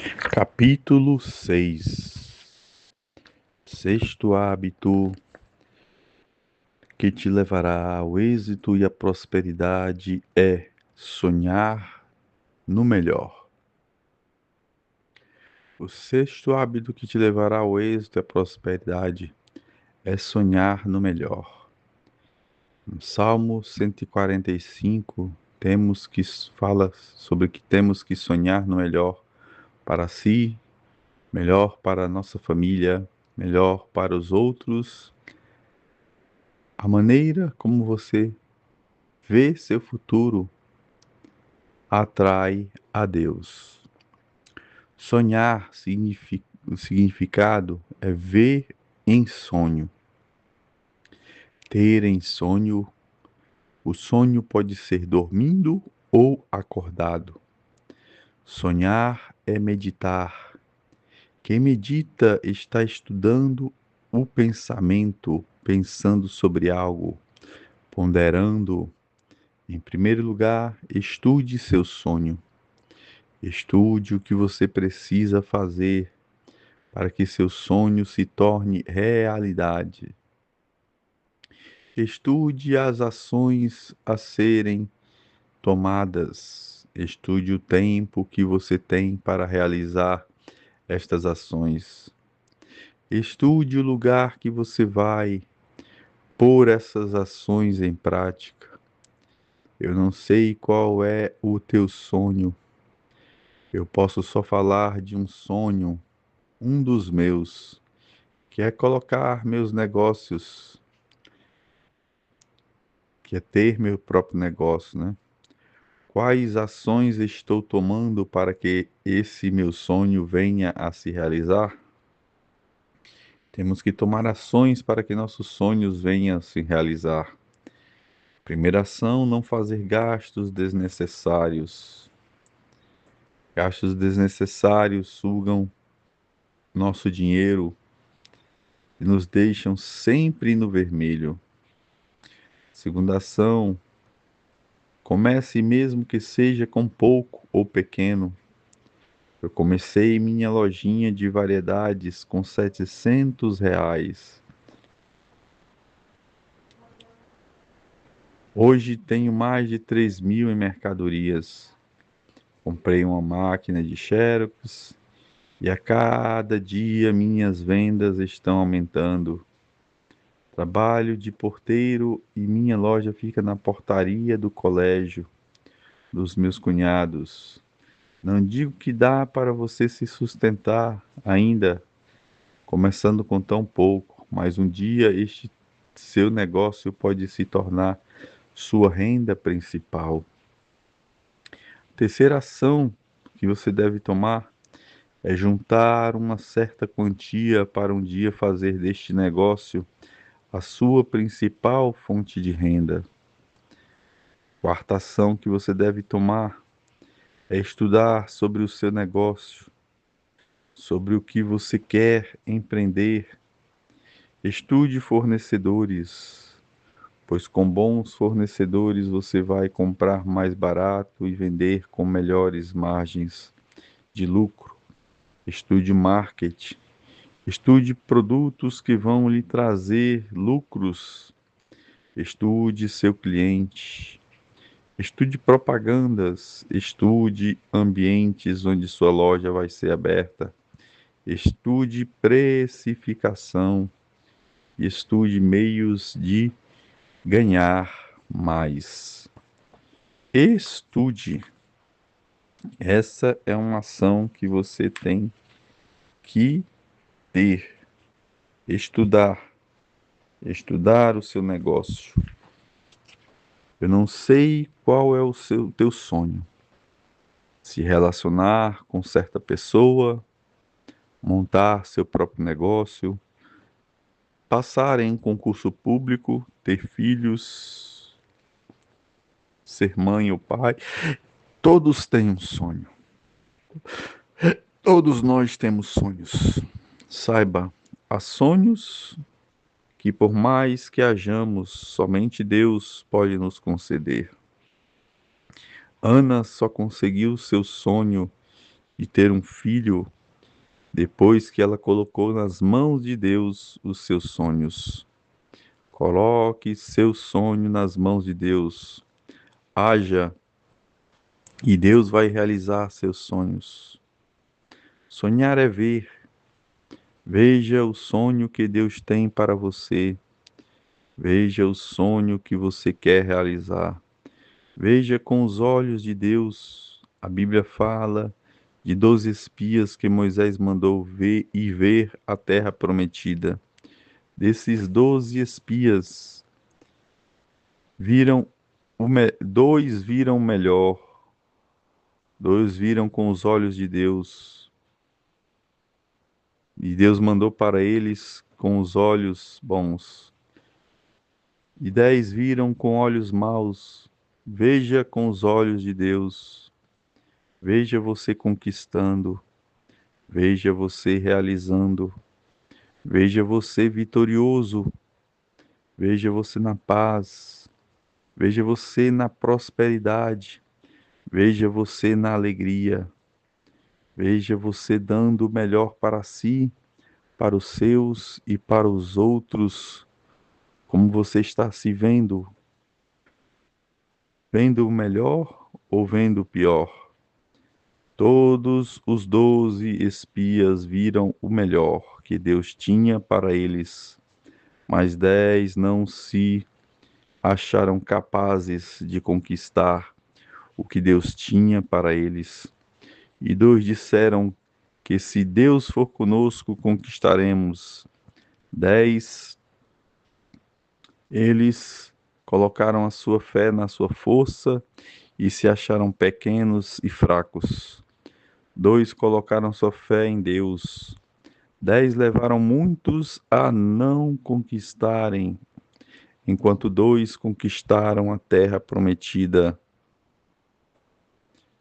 Capítulo 6. Sexto hábito que te levará ao êxito e à prosperidade é sonhar no melhor. O sexto hábito que te levará ao êxito e à prosperidade é sonhar no melhor. No Salmo 145, fala sobre que temos que sonhar no melhor para si, melhor para a nossa família, melhor para os outros. A maneira como você vê seu futuro atrai a Deus. Sonhar, o significado é ver em sonho, ter em sonho. O sonho pode ser dormindo ou acordado. Sonhar é meditar. Quem medita está estudando o pensamento, pensando sobre algo, ponderando. Em primeiro lugar, estude seu sonho. Estude o que você precisa fazer para que seu sonho se torne realidade. Estude as ações a serem tomadas. Estude o tempo que você tem para realizar estas ações. Estude o lugar que você vai pôr essas ações em prática. Eu não sei qual é o teu sonho. Eu posso só falar de um sonho, um dos meus, que é colocar meus negócios, que é ter meu próprio negócio, né? Quais ações estou tomando para que esse meu sonho venha a se realizar? Temos que tomar ações para que nossos sonhos venham a se realizar. Primeira ação, não fazer gastos desnecessários. Gastos desnecessários sugam nosso dinheiro e nos deixam sempre no vermelho. Segunda ação, comece mesmo que seja com pouco ou pequeno. Eu comecei minha lojinha de variedades com R$ 700. Hoje tenho mais de 3.000 em mercadorias. Comprei uma máquina de Xerox e a cada dia minhas vendas estão aumentando. Trabalho de porteiro e minha loja fica na portaria do colégio dos meus cunhados. Não digo que dá para você se sustentar ainda, começando com tão pouco, mas um dia este seu negócio pode se tornar sua renda principal. Terceira ação que você deve tomar é juntar uma certa quantia para um dia fazer deste negócio a sua principal fonte de renda. Quarta ação que você deve tomar é estudar sobre o seu negócio, sobre o que você quer empreender. Estude fornecedores, pois com bons fornecedores você vai comprar mais barato e vender com melhores margens de lucro. Estude marketing, estude produtos que vão lhe trazer lucros. Estude seu cliente. Estude propagandas, estude ambientes onde sua loja vai ser aberta. Estude precificação, estude meios de ganhar mais. Estude. Essa é uma ação que você tem que ter. Estudar. Estudar o seu negócio. Eu não sei qual é o teu sonho. Se relacionar com certa pessoa, montar seu próprio negócio, passar em um concurso público, ter filhos, ser mãe ou pai. Todos têm um sonho. Todos nós temos sonhos. Saiba, há sonhos que por mais que hajamos, somente Deus pode nos conceder. Ana só conseguiu seu sonho de ter um filho depois que ela colocou nas mãos de Deus os seus sonhos. Coloque seu sonho nas mãos de Deus. Haja e Deus vai realizar seus sonhos. Sonhar é ver. Veja o sonho que Deus tem para você. Veja o sonho que você quer realizar. Veja com os olhos de Deus. A Bíblia fala de 12 espias que Moisés mandou ver e ver a terra prometida. Desses 12 espias, dois viram o melhor, dois viram com os olhos de Deus, e Deus mandou para eles com os olhos bons. E 10 viram com olhos maus. Veja com os olhos de Deus. Veja você conquistando. Veja você realizando. Veja você vitorioso. Veja você na paz. Veja você na prosperidade. Veja você na alegria. Veja você dando o melhor para si, para os seus e para os outros. Como você está se vendo? Vendo o melhor ou vendo o pior? Todos os 12 espias viram o melhor que Deus tinha para eles, mas 10 não se acharam capazes de conquistar o que Deus tinha para eles. E 2 disseram que se Deus for conosco, conquistaremos. 10, eles colocaram a sua fé na sua força e se acharam pequenos e fracos. 2 colocaram sua fé em Deus. 10 levaram muitos a não conquistarem, enquanto 2 conquistaram a terra prometida.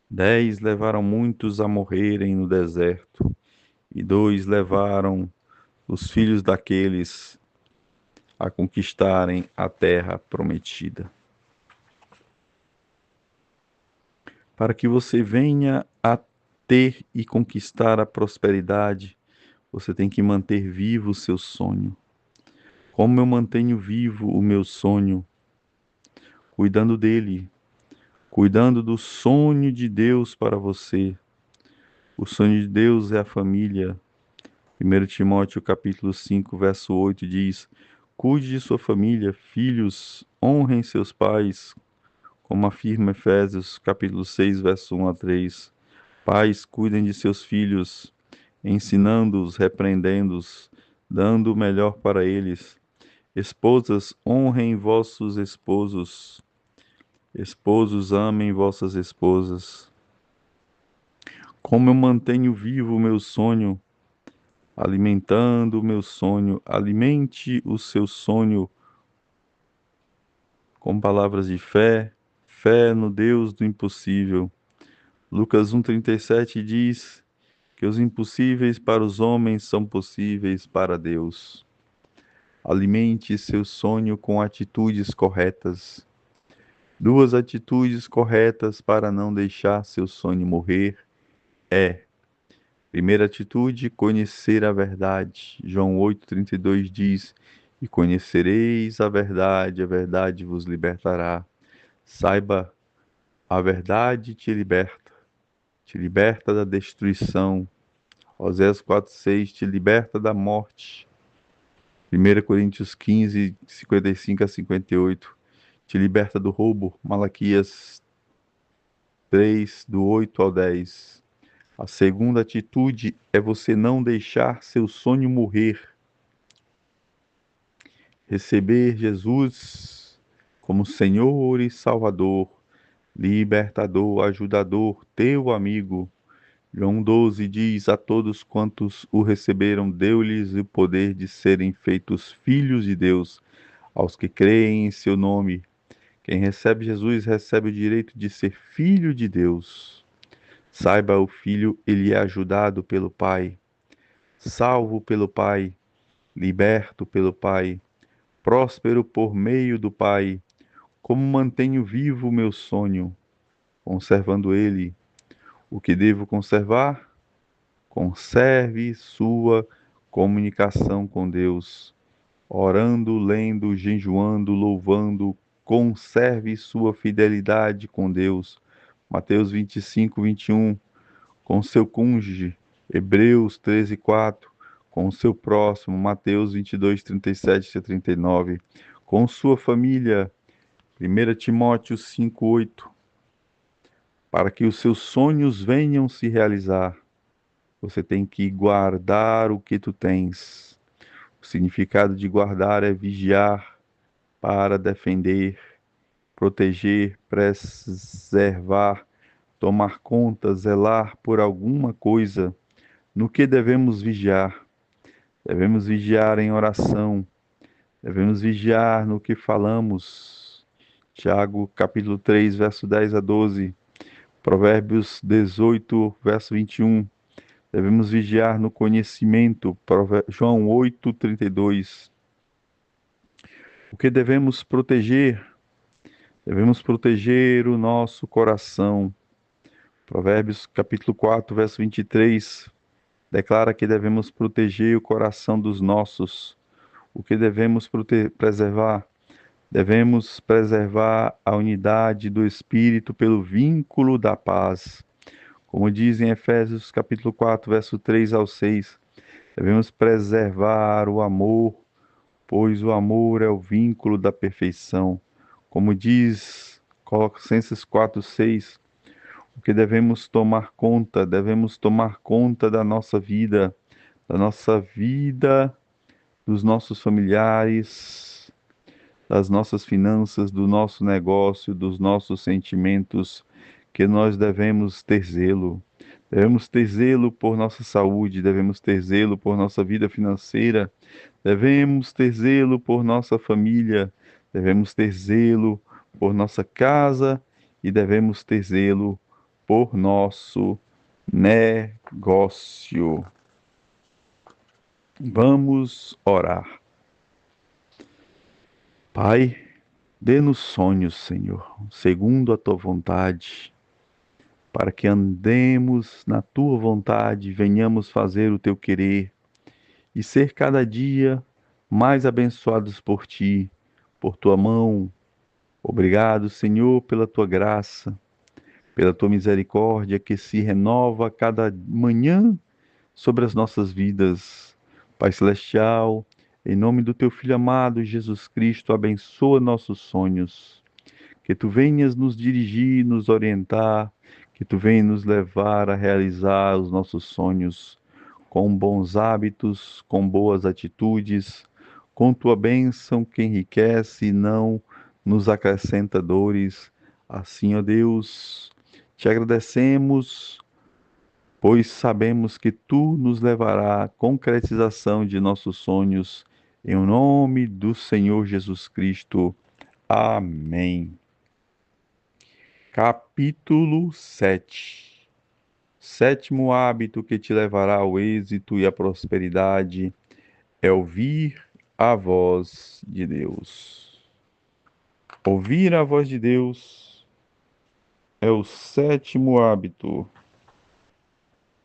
10 levaram muitos a morrerem no deserto, e 2 levaram os filhos daqueles a conquistarem a terra prometida. Para que você venha a ter e conquistar a prosperidade, você tem que manter vivo o seu sonho. Como eu mantenho vivo o meu sonho? Cuidando dele, cuidando do sonho de Deus para você. O sonho de Deus é a família. 1 Timóteo capítulo 5, verso 8 diz: Cuide de sua família, filhos, honrem seus pais, como afirma Efésios capítulo 6, verso 1 a 3. Pais, cuidem de seus filhos, ensinando-os, repreendendo-os, dando o melhor para eles. Esposas, honrem vossos esposos. Esposos, amem vossas esposas. Como eu mantenho vivo o meu sonho, alimentando o meu sonho, alimente o seu sonho com palavras de fé, fé no Deus do impossível. Lucas 1,37 diz que os impossíveis para os homens são possíveis para Deus. Alimente seu sonho com atitudes corretas. 2 atitudes corretas para não deixar seu sonho morrer é: primeira atitude, conhecer a verdade. João 8,32 diz: E conhecereis a verdade vos libertará. Saiba, a verdade te liberta da destruição. Oséias 4,6 te liberta da morte. 1 Coríntios 15, 55 a 58 te liberta do roubo. Malaquias 3, do 8 ao 10. A segunda atitude é você não deixar seu sonho morrer. Receber Jesus como Senhor e Salvador, libertador, ajudador, teu amigo. João 12 diz: A todos quantos o receberam, deu-lhes o poder de serem feitos filhos de Deus, aos que creem em seu nome. Quem recebe Jesus recebe o direito de ser filho de Deus. Saiba, o filho, ele é ajudado pelo Pai, salvo pelo Pai, liberto pelo Pai, próspero por meio do Pai. Como mantenho vivo o meu sonho, conservando ele? O que devo conservar? Conserve sua comunicação com Deus, orando, lendo, jejuando, louvando, conserve sua fidelidade com Deus. Mateus 25, 21. Com seu cônjuge, Hebreus 13, 4. Com o seu próximo, Mateus 22, 37 a 39. Com sua família, 1 Timóteo 5, 8. Para que os seus sonhos venham se realizar, você tem que guardar o que tu tens. O significado de guardar é vigiar para defender, proteger, preservar, tomar conta, zelar por alguma coisa. No que devemos vigiar? Devemos vigiar em oração, devemos vigiar no que falamos. Tiago, capítulo 3, verso 10 a 12. Provérbios 18, verso 21. Devemos vigiar no conhecimento. João 8, 32. O que devemos proteger? Devemos proteger o nosso coração. Provérbios capítulo 4, verso 23, declara que devemos proteger o coração dos nossos. O que devemos preservar? Devemos preservar a unidade do Espírito pelo vínculo da paz. Como diz em Efésios capítulo 4, verso 3 ao 6, devemos preservar o amor, pois o amor é o vínculo da perfeição. Como diz Colossenses 4, 6, o que devemos tomar conta da nossa vida, dos nossos familiares, das nossas finanças, do nosso negócio, dos nossos sentimentos, que nós devemos ter zelo. Devemos ter zelo por nossa saúde, devemos ter zelo por nossa vida financeira, devemos ter zelo por nossa família, devemos ter zelo por nossa casa e devemos ter zelo por nosso negócio. Vamos orar. Pai, dê-nos sonhos, Senhor, segundo a tua vontade, para que andemos na tua vontade, venhamos fazer o teu querer e ser cada dia mais abençoados por ti, por tua mão. Obrigado, Senhor, pela tua graça, pela tua misericórdia que se renova a cada manhã sobre as nossas vidas. Pai Celestial, em nome do teu Filho amado Jesus Cristo, abençoa nossos sonhos. Que tu venhas nos dirigir, nos orientar, que tu venhas nos levar a realizar os nossos sonhos com bons hábitos, com boas atitudes, com tua bênção que enriquece e não nos acrescenta dores. Assim, ó Deus, te agradecemos, pois sabemos que tu nos levará à concretização de nossos sonhos. Em nome do Senhor Jesus Cristo. Amém. Capítulo 7. Sétimo hábito que te levará ao êxito e à prosperidade é ouvir a voz de Deus. Ouvir a voz de Deus é o sétimo hábito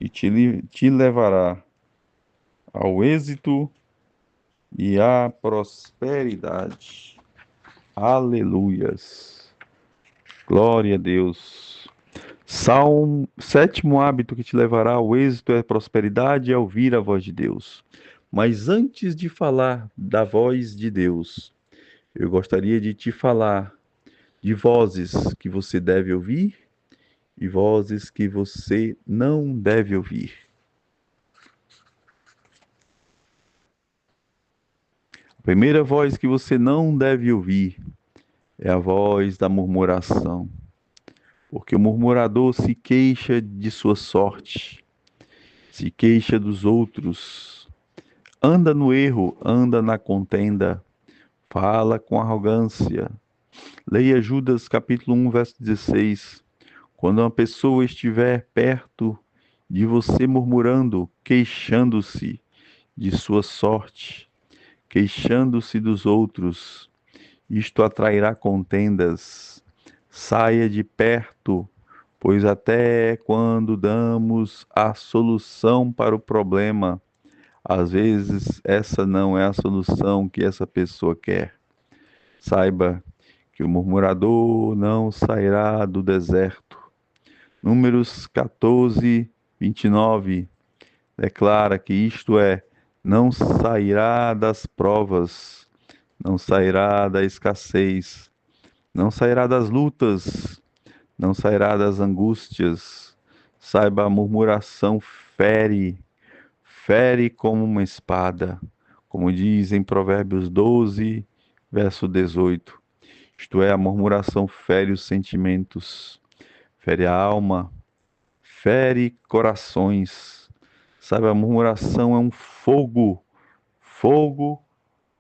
e te levará ao êxito e à prosperidade. Aleluias. Glória a Deus. Sétimo hábito que te levará ao êxito e à prosperidade é ouvir a voz de Deus. Mas antes de falar da voz de Deus, eu gostaria de te falar de vozes que você deve ouvir e vozes que você não deve ouvir. A primeira voz que você não deve ouvir é a voz da murmuração, porque o murmurador se queixa de sua sorte, se queixa dos outros, anda no erro, anda na contenda, fala com arrogância. Leia Judas capítulo 1, verso 16. Quando uma pessoa estiver perto de você murmurando, queixando-se de sua sorte, queixando-se dos outros, isto atrairá contendas. Saia de perto, pois até quando damos a solução para o problema, às vezes essa não é a solução que essa pessoa quer. Saiba que o murmurador não sairá do deserto. Números 14, 29 declara que isto é, não sairá das provas, não sairá da escassez, não sairá das lutas, não sairá das angústias. Saiba, a murmuração fere, fere como uma espada, como diz em Provérbios 12, verso 18. Isto é, a murmuração fere os sentimentos, fere a alma, fere corações. Sabe, a murmuração é um fogo, fogo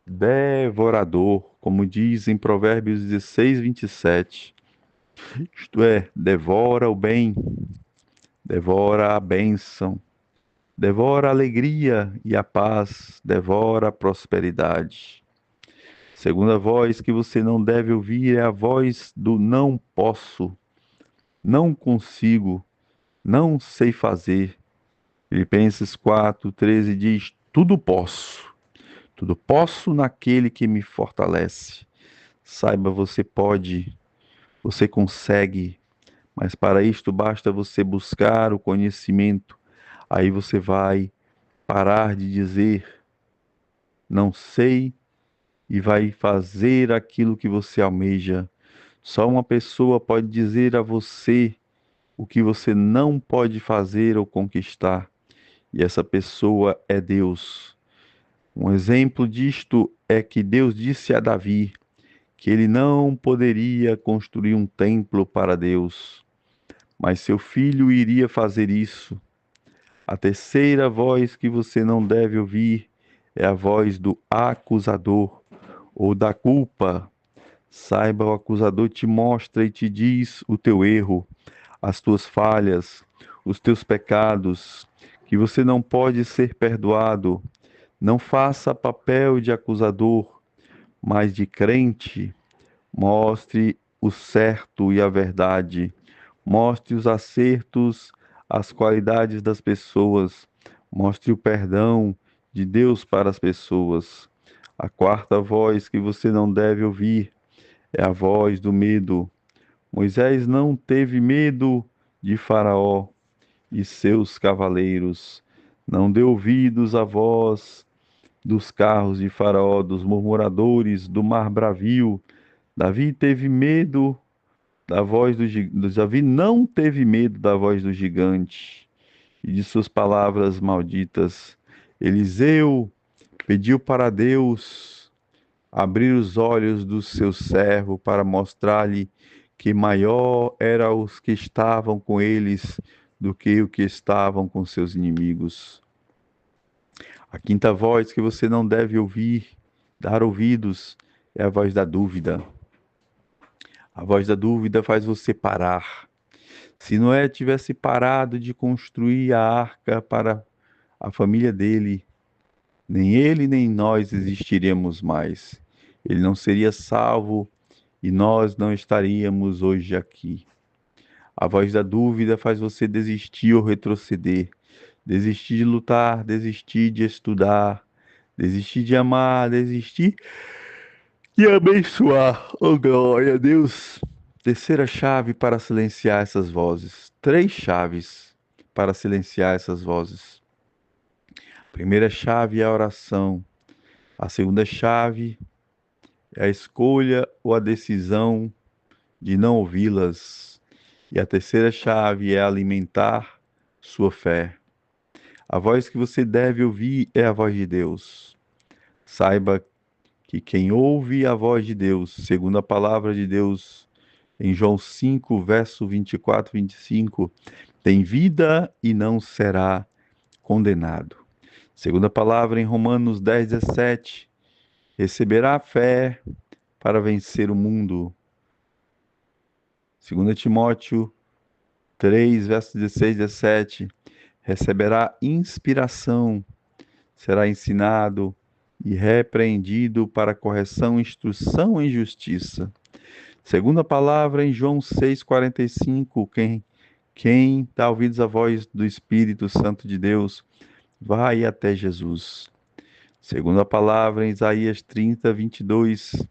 devorador, como diz em Provérbios 16, 27. Isto é, devora o bem, devora a bênção, devora a alegria e a paz, devora a prosperidade. Segunda voz que você não deve ouvir é a voz do não posso, não consigo, não sei fazer. Filipenses 4:13 diz: tudo posso naquele que me fortalece. Saiba, você pode, você consegue, mas para isto basta você buscar o conhecimento. Aí você vai parar de dizer não sei e vai fazer aquilo que você almeja. Só uma pessoa pode dizer a você o que você não pode fazer ou conquistar, e essa pessoa é Deus. Um exemplo disto é que Deus disse a Davi que ele não poderia construir um templo para Deus, mas seu filho iria fazer isso. A terceira voz que você não deve ouvir é a voz do acusador ou da culpa. Saiba, o acusador te mostra e te diz o teu erro, as tuas falhas, os teus pecados, que você não pode ser perdoado. Não faça papel de acusador, mas de crente. Mostre o certo e a verdade. Mostre os acertos, as qualidades das pessoas. Mostre o perdão de Deus para as pessoas. A quarta voz que você não deve ouvir é a voz do medo. Moisés não teve medo de Faraó e seus cavaleiros. Não deu ouvidos à voz dos carros de Faraó, dos murmuradores, do mar bravio. Davi teve medo da voz Davi não teve medo da voz do gigante e de suas palavras malditas. Eliseu pediu para Deus abrir os olhos do seu servo para mostrar-lhe que maior era os que estavam com eles do que o que estavam com seus inimigos. A quinta voz que você não deve ouvir, dar ouvidos, é a voz da dúvida. A voz da dúvida faz você parar. Se Noé tivesse parado de construir a arca para a família dele, nem ele nem nós existiríamos mais. Ele não seria salvo e nós não estaríamos hoje aqui. A voz da dúvida faz você desistir ou retroceder, desistir de lutar, desistir de estudar, desistir de amar, desistir de abençoar. Oh, glória a Deus. Terceira chave para silenciar essas vozes. Três chaves para silenciar essas vozes. A primeira chave é a oração. A segunda chave é a escolha ou a decisão de não ouvi-las. E a terceira chave é alimentar sua fé. A voz que você deve ouvir é a voz de Deus. Saiba que quem ouve a voz de Deus, segundo a palavra de Deus, em João 5, verso 24 e 25, tem vida e não será condenado. Segundo a palavra em Romanos 10, 17, receberá a fé para vencer o mundo. Segundo Timóteo 3, verso 16 e 17, receberá inspiração, será ensinado e repreendido para correção e instrução em justiça. Segundo a palavra em João 6,45, quem Quem dá ouvidos à voz do Espírito Santo de Deus, vai até Jesus. Segundo a palavra em Isaías 30:22,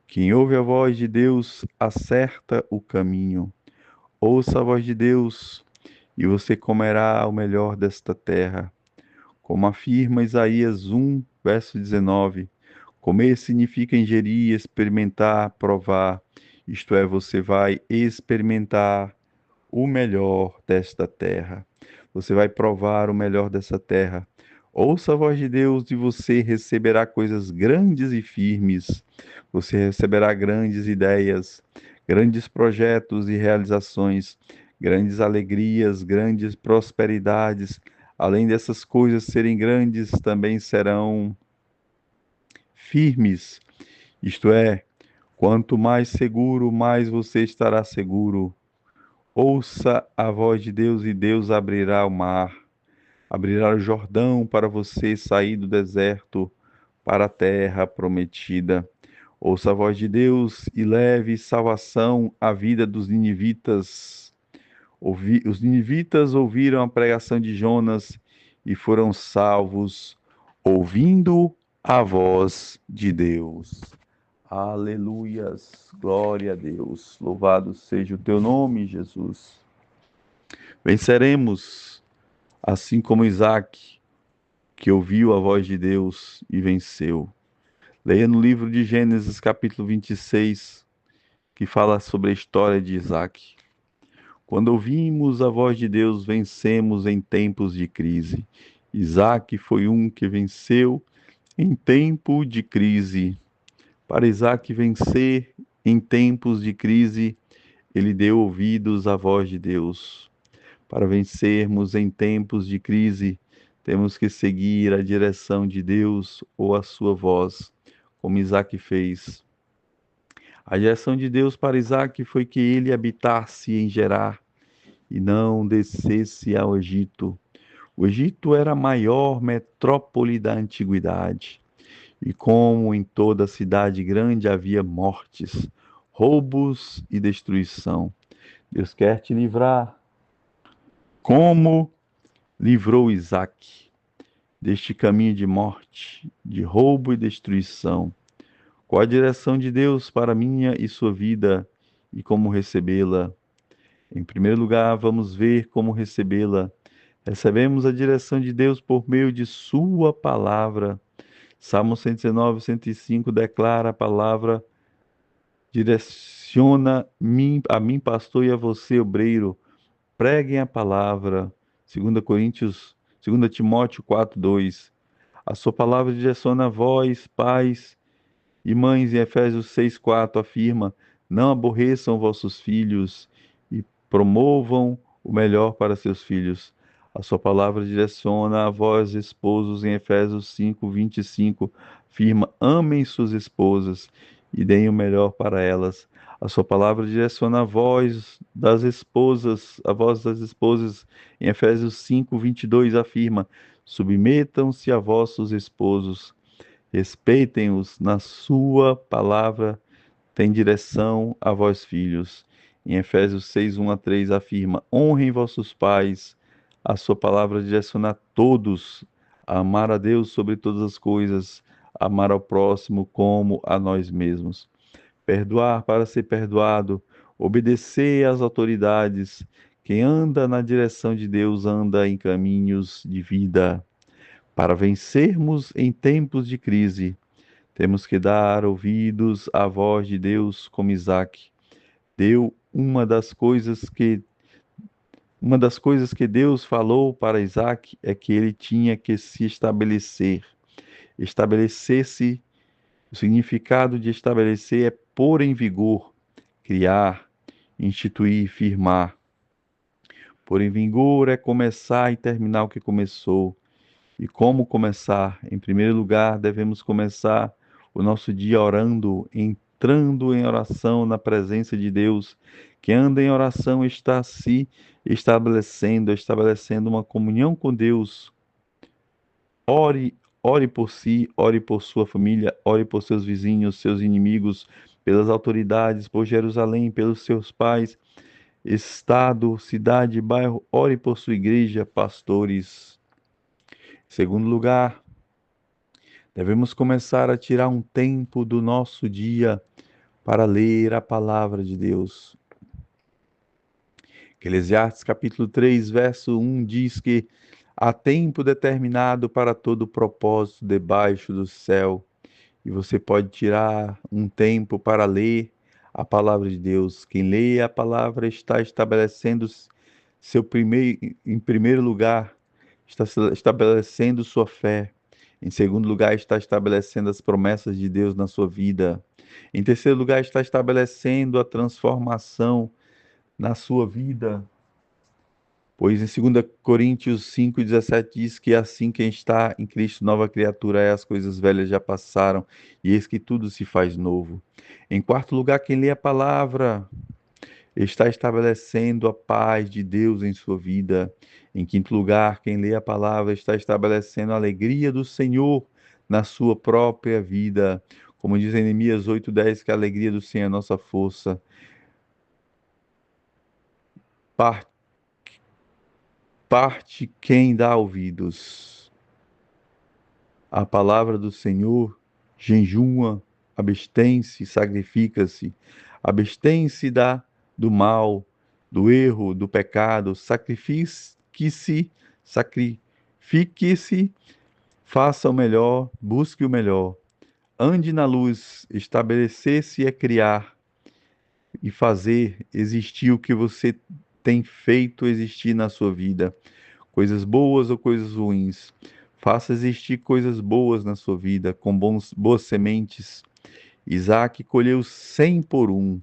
quem ouve a voz de Deus acerta o caminho. Ouça a voz de Deus e você comerá o melhor desta terra. Como afirma Isaías 1:19, comer significa ingerir, experimentar, provar. Isto é, você vai experimentar o melhor desta terra. Você vai provar o melhor dessa terra. Ouça a voz de Deus e você receberá coisas grandes e firmes. Você receberá grandes ideias, grandes projetos e realizações, grandes alegrias, grandes prosperidades. Além dessas coisas serem grandes, também serão firmes. Isto é, quanto mais seguro, mais você estará seguro. Ouça a voz de Deus e Deus abrirá o mar, abrirá o Jordão para você sair do deserto para a terra prometida. Ouça a voz de Deus e leve salvação à vida dos ninivitas. Os ninivitas ouviram a pregação de Jonas e foram salvos, ouvindo a voz de Deus. Aleluias, glória a Deus, louvado seja o teu nome, Jesus. Venceremos, assim como Isaac, que ouviu a voz de Deus e venceu. Leia no livro de Gênesis, capítulo 26, que fala sobre a história de Isaac. Quando ouvimos a voz de Deus, vencemos em tempos de crise. Isaac foi um que venceu em tempo de crise. Para Isaac vencer em tempos de crise, ele deu ouvidos à voz de Deus. Para vencermos em tempos de crise, temos que seguir a direção de Deus ou a sua voz, como Isaac fez. A direção de Deus para Isaac foi que ele habitasse em Gerar e não descesse ao Egito. O Egito era a maior metrópole da antiguidade, e como em toda cidade grande havia mortes, roubos e destruição. Deus quer te livrar, como livrou Isaac deste caminho de morte, de roubo e destruição. Qual a direção de Deus para minha e sua vida e como recebê-la? Em primeiro lugar, vamos ver como recebê-la. Recebemos a direção de Deus por meio de Sua palavra. Salmo 119, 105 declara a palavra: direciona a mim, pastor, e a você, obreiro. Preguem a palavra. 2 Coríntios, 2 Timóteo 4:2. A sua palavra direciona a vós, pais e mães, em Efésios 6:4 afirma: não aborreçam vossos filhos e promovam o melhor para seus filhos. A sua palavra direciona a vós, esposos, em Efésios 5:25 afirma: amem suas esposas e deem o melhor para elas. A sua palavra direciona a voz das esposas, em Efésios 5:22 afirma: submetam-se a vossos esposos. Respeitem-os na sua palavra, tem direção a vós, filhos. Em Efésios 6, 1 a 3 afirma: honrem vossos pais. A sua palavra direciona a todos a amar a Deus sobre todas as coisas, amar ao próximo como a nós mesmos. Perdoar para ser perdoado, obedecer às autoridades. Quem anda na direção de Deus anda em caminhos de vida. Para vencermos em tempos de crise, temos que dar ouvidos à voz de Deus como Isaac. Deu uma das coisas que Deus falou para Isaac é que ele tinha que se estabelecer. Estabelecer-se, o significado de estabelecer é pôr em vigor, criar, instituir, firmar. Pôr em vigor é começar e terminar o que começou. E como começar? Em primeiro lugar, devemos começar o nosso dia orando, entrando em oração na presença de Deus. Quem anda em oração está se estabelecendo uma comunhão com Deus. Ore, ore por si, ore por sua família, ore por seus vizinhos, seus inimigos, pelas autoridades, por Jerusalém, pelos seus pais. estado, cidade, bairro, ore por sua igreja, pastores. Em segundo lugar, devemos começar a tirar um tempo do nosso dia para ler a palavra de Deus. Eclesiastes capítulo 3, verso 1 diz que há tempo determinado para todo propósito debaixo do céu. E você pode tirar um tempo para ler a palavra de Deus. Quem lê a palavra está estabelecendo em primeiro lugar, está estabelecendo sua fé. Em segundo lugar, está estabelecendo as promessas de Deus na sua vida. Em terceiro lugar, está estabelecendo a transformação na sua vida. Pois em 2 Coríntios 5,17 diz que assim quem está em Cristo, nova criatura é, as coisas velhas já passaram, e eis que tudo se faz novo. Em quarto lugar, quem lê a palavra está estabelecendo a paz de Deus em sua vida. Em quinto lugar, quem lê a palavra está estabelecendo a alegria do Senhor na sua própria vida. Como diz em Neemias 8,10, que a alegria do Senhor é a nossa força. Parte quem dá ouvidos à palavra do Senhor, jejuma, abstém-se, sacrifica-se, abstém-se do mal, do erro, do pecado, sacrifique-se, faça o melhor, busque o melhor, ande na luz, estabelecer-se é criar e fazer existir o que você tem feito existir na sua vida, coisas boas ou coisas ruins. Faça existir coisas boas na sua vida, com boas sementes. Isaac colheu 100 por um.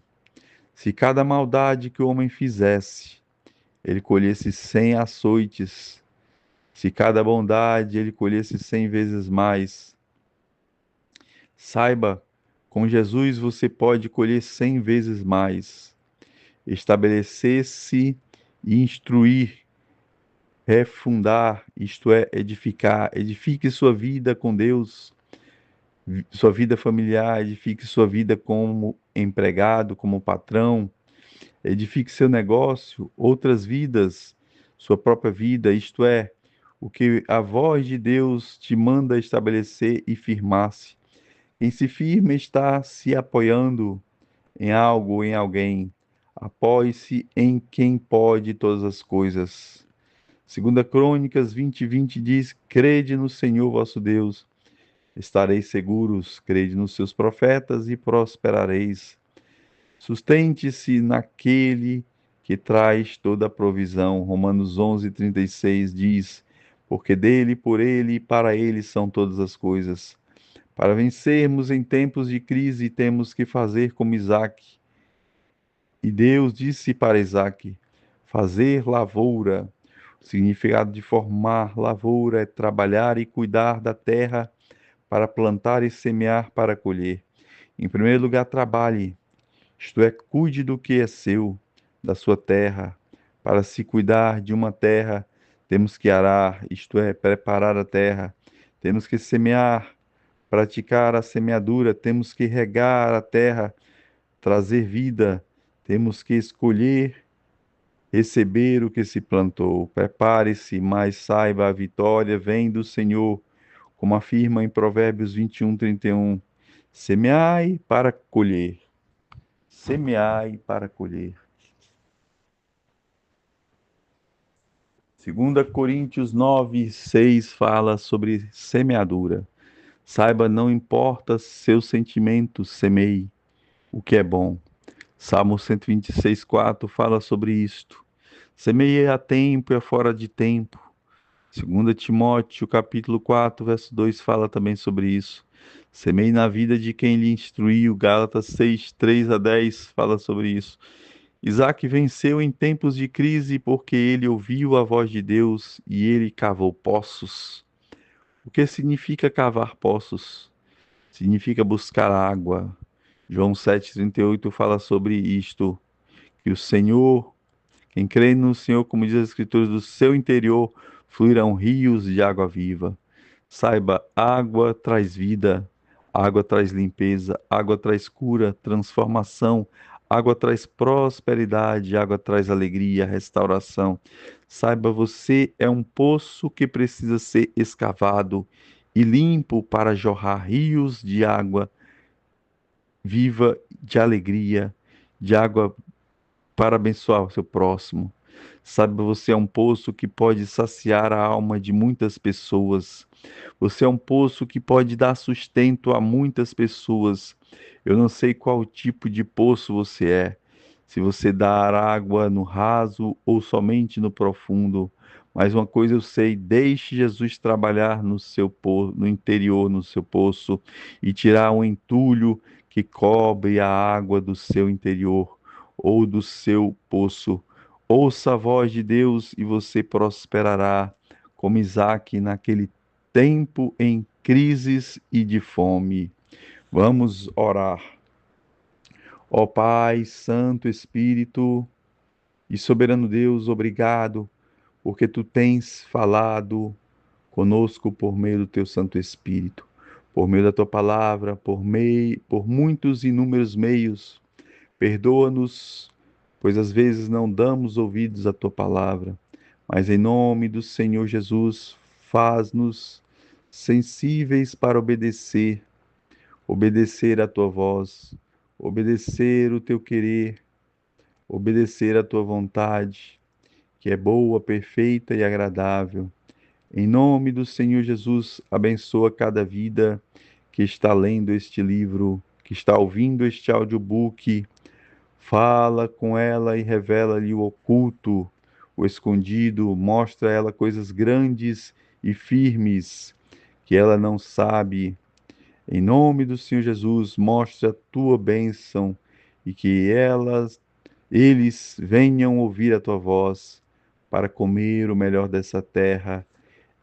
Se cada maldade que o homem fizesse, ele colhesse 100 açoites. Se cada bondade ele colhesse 100 vezes mais. Saiba, com Jesus você pode colher 100 vezes mais. Estabelecer-se e instruir, refundar, isto é, edificar. Edifique sua vida com Deus, sua vida familiar, edifique sua vida como empregado, como patrão, edifique seu negócio, outras vidas, sua própria vida, isto é, o que a voz de Deus te manda estabelecer e firmar-se. Quem se firma está se apoiando em algo ou em alguém. Apoie-se em quem pode todas as coisas. Segunda Crônicas 20:20 diz: Crede no Senhor vosso Deus, estareis seguros, crede nos seus profetas e prosperareis. Sustente-se naquele que traz toda a provisão. Romanos 11:36 diz: Porque dele, por ele e para ele são todas as coisas. Para vencermos em tempos de crise, temos que fazer como Isaac. E Deus disse para Isaac: fazer lavoura. O significado de formar lavoura é trabalhar e cuidar da terra para plantar e semear para colher. Em primeiro lugar, trabalhe, isto é, cuide do que é seu, da sua terra. Para se cuidar de uma terra, temos que arar, isto é, preparar a terra. Temos que semear, praticar a semeadura, temos que regar a terra, trazer vida, temos que escolher receber o que se plantou. Prepare-se, mas saiba, a vitória vem do Senhor, como afirma em Provérbios 21:31. Semeai para colher. Semeai para colher. 2 Coríntios 9:6 fala sobre semeadura. Saiba, não importa seus sentimentos, semeie o que é bom. Salmo 126:4 fala sobre isto. Semeie a tempo e a fora de tempo. 2 Timóteo, capítulo 4, verso 2 fala também sobre isso. Semeie na vida de quem lhe instruiu. Gálatas 6, 3-10 fala sobre isso. Isaac venceu em tempos de crise porque ele ouviu a voz de Deus e ele cavou poços. O que significa cavar poços? Significa buscar água. João 7,38 fala sobre isto, que o Senhor, quem crê no Senhor, como diz as Escrituras, do seu interior fluirão rios de água viva. Saiba, água traz vida, água traz limpeza, água traz cura, transformação, Água traz prosperidade, água traz alegria, restauração. Saiba, você é um poço que precisa ser escavado e limpo para jorrar rios de água viva, de alegria, de água para abençoar o seu próximo. Sabe, você é um poço que pode saciar a alma de muitas pessoas. Você é um poço que pode dar sustento a muitas pessoas. Eu não sei qual tipo de poço você é. Se você dar água no raso ou somente no profundo. Mas uma coisa eu sei, deixe Jesus trabalhar no seu no interior, no seu poço, e tirar um entulho que cobre a água do seu interior ou do seu poço. Ouça a voz de Deus e você prosperará, como Isaac naquele tempo em crises e de fome. Vamos orar. Ó Pai, Santo Espírito e soberano Deus, obrigado, porque tu tens falado conosco por meio do teu Santo Espírito, por meio da tua palavra, por muitos inúmeros meios. Perdoa-nos, pois às vezes não damos ouvidos à tua palavra, mas em nome do Senhor Jesus, faz-nos sensíveis para obedecer, obedecer à tua voz, obedecer o teu querer, obedecer à tua vontade, que é boa, perfeita e agradável. Em nome do Senhor Jesus, abençoa cada vida que está lendo este livro, que está ouvindo este audiobook. Fala com ela e revela-lhe o oculto, o escondido, mostra a ela coisas grandes e firmes que ela não sabe. Em nome do Senhor Jesus, mostra a tua bênção e que eles venham ouvir a tua voz para comer o melhor dessa terra.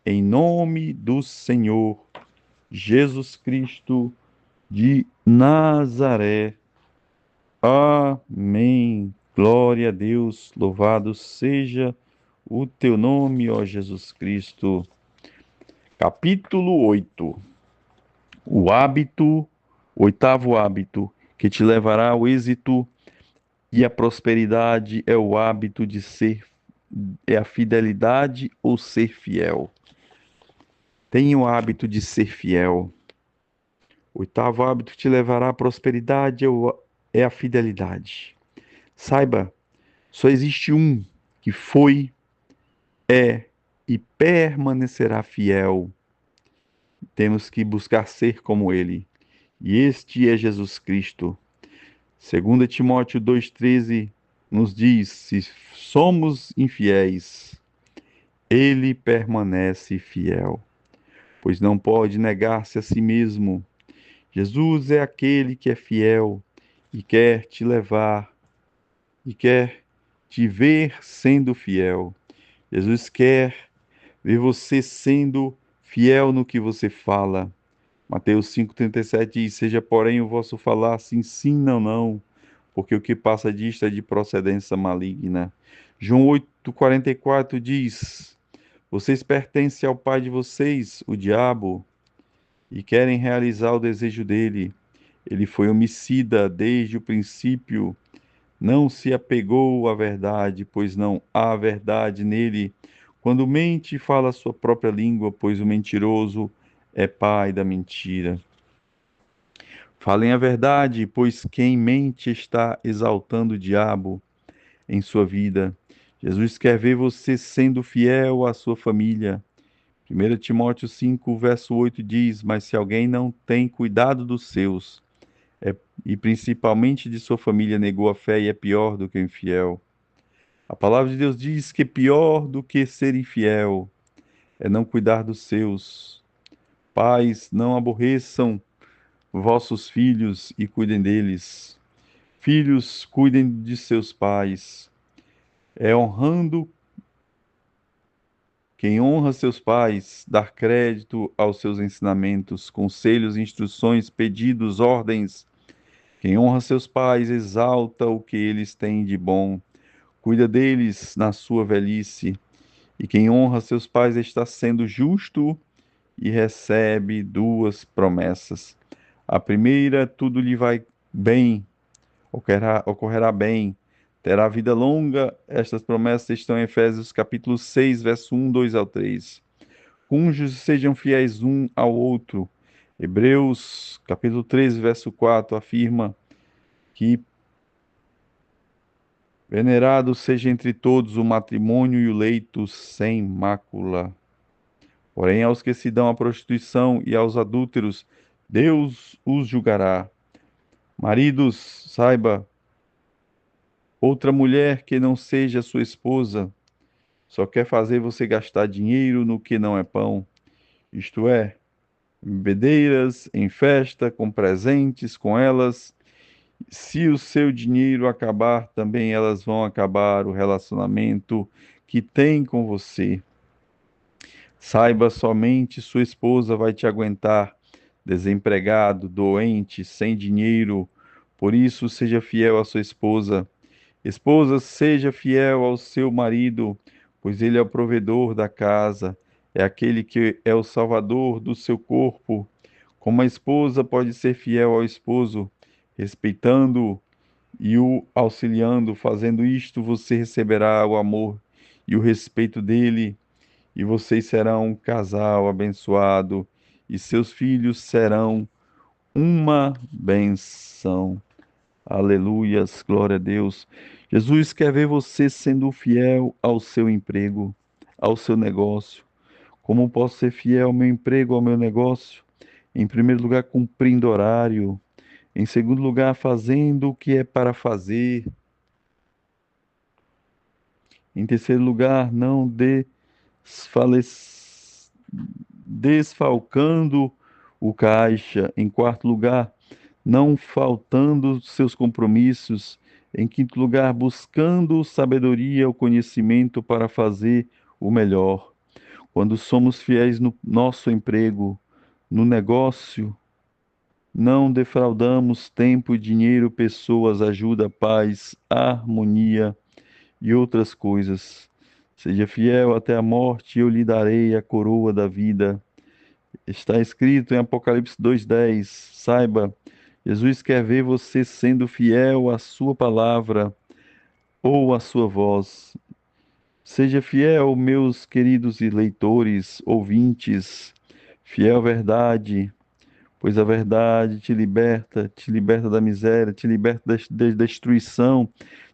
Em nome do Senhor Jesus Cristo de Nazaré. Amém. Glória a Deus. Louvado seja o teu nome, ó Jesus Cristo. Capítulo 8. O hábito, oitavo hábito, que te levará ao êxito e à prosperidade é o hábito de ser, é a fidelidade ou ser fiel. Tenha o hábito de ser fiel. O oitavo hábito que te levará à prosperidade é a fidelidade. Saiba, só existe um que foi, é e permanecerá fiel. Temos que buscar ser como ele. E este é Jesus Cristo. 2 Timóteo 2,13 nos diz: se somos infiéis, ele permanece fiel, pois não pode negar-se a si mesmo. Jesus é aquele que é fiel e quer te levar e quer te ver sendo fiel. Jesus quer ver você sendo fiel no que você fala. Mateus 5,37 diz: seja, porém, o vosso falar sim, sim, não, não, porque o que passa disto é de procedência maligna. João 8,44 diz: vocês pertencem ao pai de vocês, o diabo, e querem realizar o desejo dele. Ele foi homicida desde o princípio, não se apegou à verdade, pois não há verdade nele. Quando mente, fala a sua própria língua, pois o mentiroso é pai da mentira. Falem a verdade, pois quem mente está exaltando o diabo em sua vida. Jesus quer ver você sendo fiel à sua família. 1 Timóteo 5, verso 8 diz: mas se alguém não tem cuidado dos seus, e principalmente de sua família, negou a fé e é pior do que o infiel. A palavra de Deus diz que pior do que ser infiel é não cuidar dos seus. Pais, não aborreçam vossos filhos e cuidem deles. Filhos, cuidem de seus pais. É honrando quem honra seus pais, dar crédito aos seus ensinamentos, conselhos, instruções, pedidos, ordens. Quem honra seus pais exalta o que eles têm de bom, cuida deles na sua velhice. E quem honra seus pais está sendo justo e recebe duas promessas. A primeira, tudo lhe vai bem. ocorrerá bem, terá vida longa. Estas promessas estão em Efésios capítulo 6, verso 1, 2 ao 3. Cônjuges sejam fiéis um ao outro. Hebreus capítulo 13, verso 4 afirma que venerado seja entre todos o matrimônio e o leito sem mácula. Porém, aos que se dão à prostituição e aos adúlteros, Deus os julgará. Maridos, saiba, outra mulher que não seja sua esposa só quer fazer você gastar dinheiro no que não é pão, isto é, em bebedeiras, em festa, com presentes, com elas. Se o seu dinheiro acabar, também elas vão acabar o relacionamento que tem com você. Saiba, somente sua esposa vai te aguentar, desempregado, doente, sem dinheiro. Por isso, seja fiel à sua esposa. Esposa, seja fiel ao seu marido, pois ele é o provedor da casa, é aquele que é o salvador do seu corpo. Como a esposa pode ser fiel ao esposo, respeitando-o e o auxiliando, fazendo isto, você receberá o amor e o respeito dele, e vocês serão um casal abençoado, e seus filhos serão uma benção. Aleluias, glória a Deus. Jesus quer ver você sendo fiel ao seu emprego, ao seu negócio. Como posso ser fiel ao meu emprego, ao meu negócio? Em primeiro lugar, cumprindo horário. Em segundo lugar, fazendo o que é para fazer. Em terceiro lugar, não desfalcando o caixa. Em quarto lugar, não faltando seus compromissos. Em quinto lugar, buscando sabedoria, o conhecimento para fazer o melhor. Quando somos fiéis no nosso emprego, no negócio, não defraudamos tempo, dinheiro, pessoas, ajuda, paz, harmonia e outras coisas. Seja fiel até a morte, e eu lhe darei a coroa da vida. Está escrito em Apocalipse 2:10. Saiba, Jesus quer ver você sendo fiel à sua palavra ou à sua voz. Seja fiel, meus queridos leitores, ouvintes, fiel à verdade, pois a verdade te liberta da miséria, te liberta da destruição,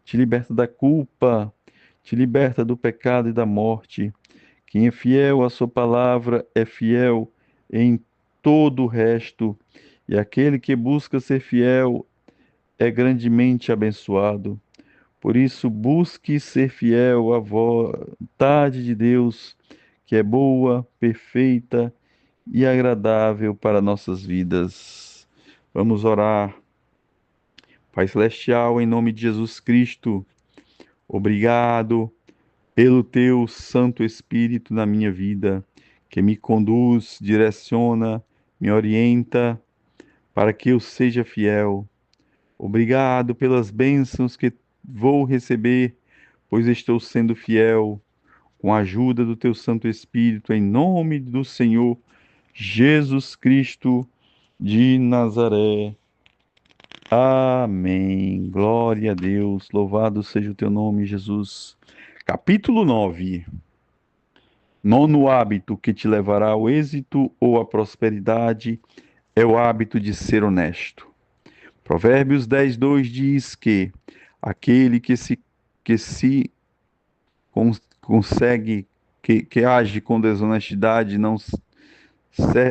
te liberta da culpa, te liberta do pecado e da morte. Quem é fiel à sua palavra é fiel em todo o resto, e aquele que busca ser fiel é grandemente abençoado. Por isso, busque ser fiel à vontade de Deus, que é boa, perfeita e agradável para nossas vidas. Vamos orar. Pai Celestial, em nome de Jesus Cristo, obrigado pelo teu Santo Espírito na minha vida, que me conduz, direciona, me orienta para que eu seja fiel. Obrigado pelas bênçãos que vou receber, pois estou sendo fiel, com a ajuda do teu Santo Espírito, em nome do Senhor Jesus Cristo de Nazaré. Amém. Glória a Deus. Louvado seja o teu nome, Jesus. Capítulo 9. Nono hábito que te levará ao êxito ou à prosperidade é o hábito de ser honesto. Provérbios 10:2 diz que aquele que se consegue, que age com desonestidade,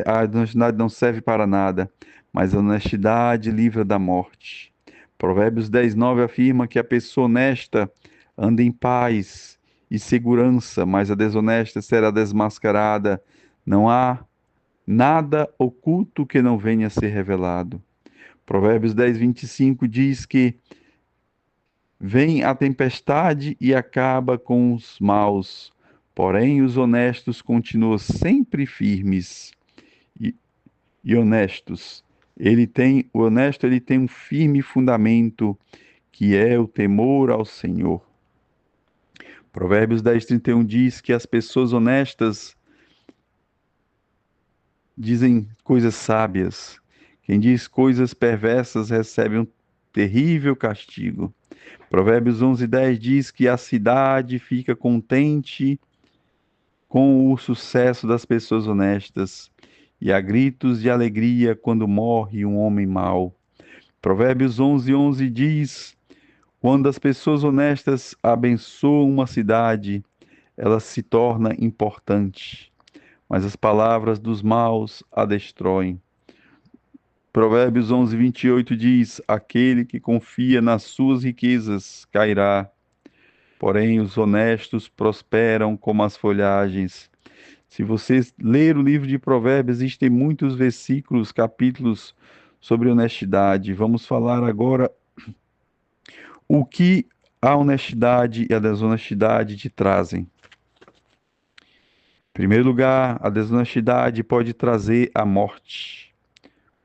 a desonestidade não serve para nada, mas a honestidade livra da morte. Provérbios 10:9 afirma que a pessoa honesta anda em paz e segurança, mas a desonesta será desmascarada. Não há nada oculto que não venha a ser revelado. Provérbios 10:25 diz que vem a tempestade e acaba com os maus, porém os honestos continuam sempre firmes e, e honestos. O honesto ele tem um firme fundamento, que é o temor ao Senhor. Provérbios 10:31 diz que as pessoas honestas dizem coisas sábias. Quem diz coisas perversas recebe um terrível castigo. Provérbios 11:10 diz que a cidade fica contente com o sucesso das pessoas honestas, e há gritos de alegria quando morre um homem mau. Provérbios 11:11 diz: quando as pessoas honestas abençoam uma cidade, ela se torna importante, mas as palavras dos maus a destroem. Provérbios 11:28 diz: aquele que confia nas suas riquezas cairá, porém os honestos prosperam como as folhagens. Se você ler o livro de Provérbios, existem muitos versículos, capítulos sobre honestidade. Vamos falar agora o que a honestidade e a desonestidade te trazem. Em primeiro lugar, a desonestidade pode trazer a morte,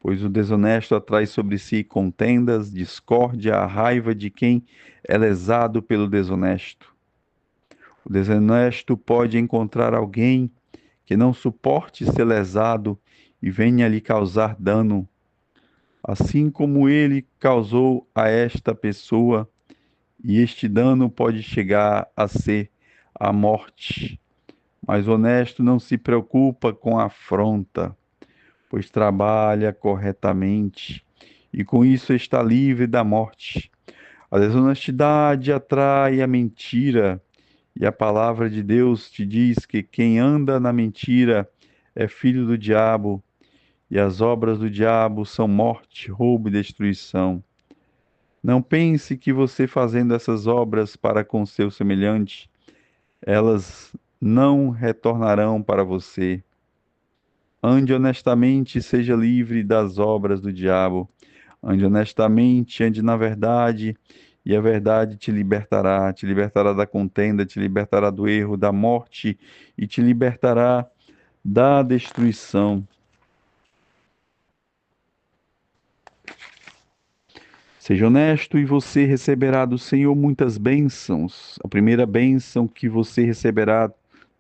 pois o desonesto atrai sobre si contendas, discórdia, a raiva de quem é lesado pelo desonesto. O desonesto pode encontrar alguém que não suporte ser lesado e venha lhe causar dano, assim como ele causou a esta pessoa, e este dano pode chegar a ser a morte. Mas o honesto não se preocupa com a afronta, pois trabalha corretamente e com isso está livre da morte. A desonestidade atrai a mentira, e a palavra de Deus te diz que quem anda na mentira é filho do diabo, e as obras do diabo são morte, roubo e destruição. Não pense que você fazendo essas obras para com seu semelhante, elas não retornarão para você. Ande honestamente e seja livre das obras do diabo. Ande honestamente, ande na verdade, e a verdade te libertará da contenda, te libertará do erro, da morte e te libertará da destruição. Seja honesto e você receberá do Senhor muitas bênçãos. A primeira bênção que você receberá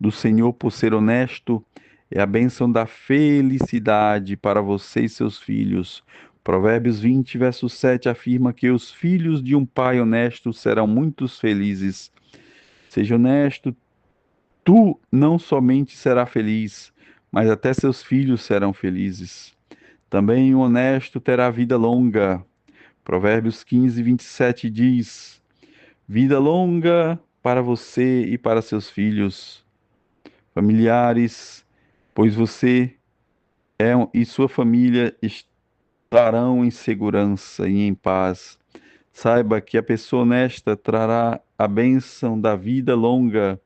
do Senhor por ser honesto é a bênção da felicidade para você e seus filhos. Provérbios 20, verso 7 afirma que os filhos de um pai honesto serão muito felizes. Seja honesto, tu não somente serás feliz, mas até seus filhos serão felizes. Também o honesto terá vida longa. Provérbios 15:27 diz: vida longa para você e para seus filhos, familiares, pois você e sua família estarão em segurança e em paz. Saiba que a pessoa honesta trará a bênção da vida longa,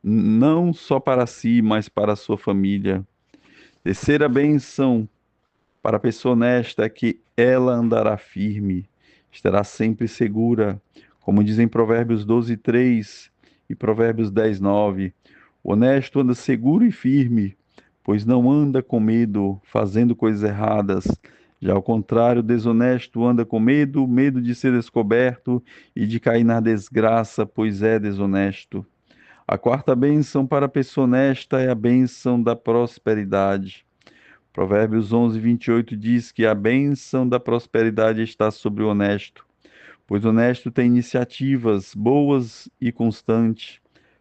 não só para si, mas para a sua família. Terceira bênção para a pessoa honesta é que ela andará firme, estará sempre segura, como dizem Provérbios 12:3 e Provérbios 10:9. O honesto anda seguro e firme, pois não anda com medo, fazendo coisas erradas. Já ao contrário, o desonesto anda com medo, medo de ser descoberto e de cair na desgraça, pois é desonesto. A quarta bênção para a pessoa honesta é a bênção da prosperidade. Provérbios 11:28 diz que a bênção da prosperidade está sobre o honesto, pois o honesto tem iniciativas boas e constantes,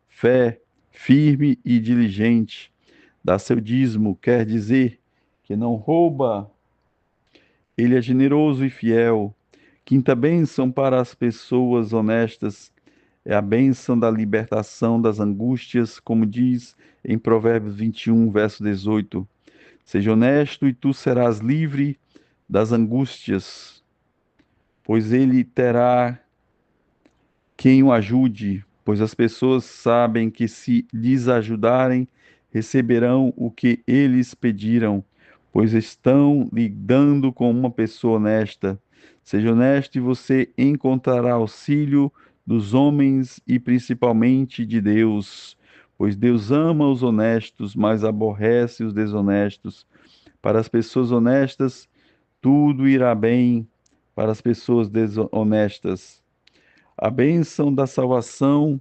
fé firme e diligente, dá seu dízimo, quer dizer que não rouba, ele é generoso e fiel. Quinta bênção para as pessoas honestas é a bênção da libertação das angústias, como diz em Provérbios 21, verso 18. Seja honesto e tu serás livre das angústias, pois ele terá quem o ajude, pois as pessoas sabem que se lhes ajudarem, receberão o que eles pediram, pois estão lidando com uma pessoa honesta. Seja honesto e você encontrará auxílio dos homens e principalmente de Deus, pois Deus ama os honestos, mas aborrece os desonestos. Para as pessoas honestas, tudo irá bem. Para as pessoas desonestas, a bênção da salvação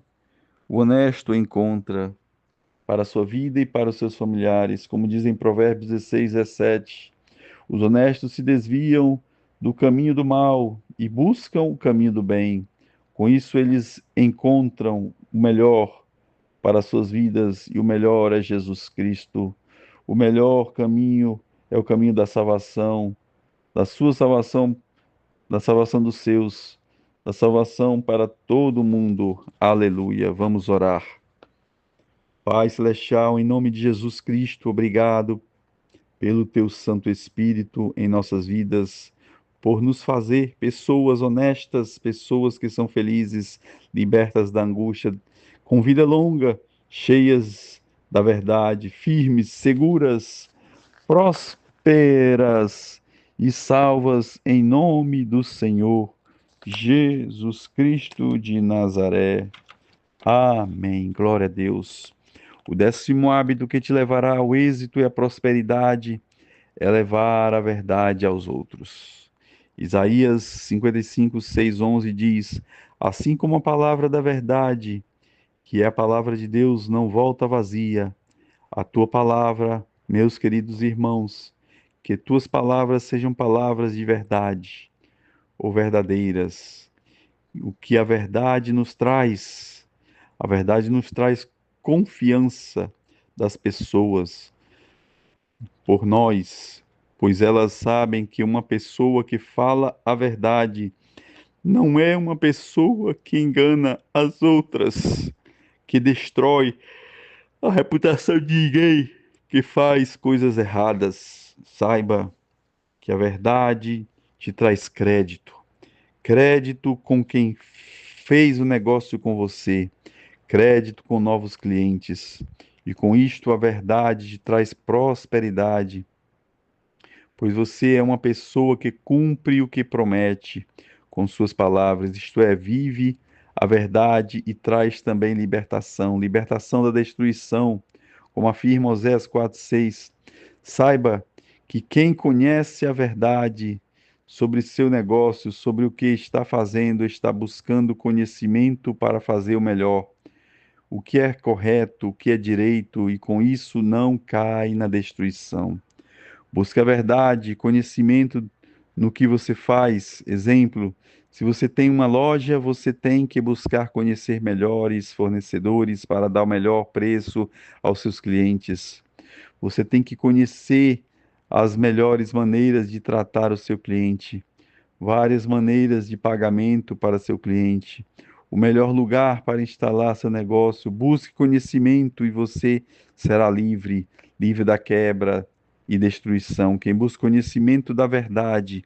o honesto encontra para a sua vida e para os seus familiares, como dizem Provérbios 16:17. Os honestos se desviam do caminho do mal e buscam o caminho do bem. Com isso, eles encontram o melhor para as suas vidas e o melhor é Jesus Cristo. O melhor caminho é o caminho da salvação, da sua salvação, da salvação dos seus, da salvação para todo mundo. Aleluia. Vamos orar. Pai Celestial, em nome de Jesus Cristo, obrigado pelo teu Santo Espírito em nossas vidas, por nos fazer pessoas honestas, pessoas que são felizes, libertas da angústia, com vida longa, cheias da verdade, firmes, seguras, prósperas e salvas em nome do Senhor Jesus Cristo de Nazaré. Amém. Glória a Deus. O 10º hábito que te levará ao êxito e à prosperidade é levar a verdade aos outros. Isaías 55, 6, 11 diz: Assim como a palavra da verdade, que é a palavra de Deus, não volta vazia, a tua palavra, meus queridos irmãos, que tuas palavras sejam palavras de verdade ou verdadeiras. O que a verdade nos traz? A verdade nos traz confiança das pessoas por nós, pois elas sabem que uma pessoa que fala a verdade não é uma pessoa que engana as outras, que destrói a reputação de ninguém, que faz coisas erradas. Saiba que a verdade te traz crédito. Crédito com quem fez o negócio com você, crédito com novos clientes. E com isto a verdade te traz prosperidade, pois você é uma pessoa que cumpre o que promete com suas palavras, isto é, vive a verdade e traz também libertação, libertação da destruição, como afirma Oséias 4:6. Saiba que quem conhece a verdade sobre seu negócio, sobre o que está fazendo, está buscando conhecimento para fazer o melhor, o que é correto, o que é direito, e com isso não cai na destruição. Busca a verdade, conhecimento no que você faz. Exemplo, se você tem uma loja, você tem que buscar conhecer melhores fornecedores para dar o melhor preço aos seus clientes. Você tem que conhecer as melhores maneiras de tratar o seu cliente, várias maneiras de pagamento para seu cliente, o melhor lugar para instalar seu negócio. Busque conhecimento e você será livre, livre da quebra e destruição. Quem busca conhecimento da verdade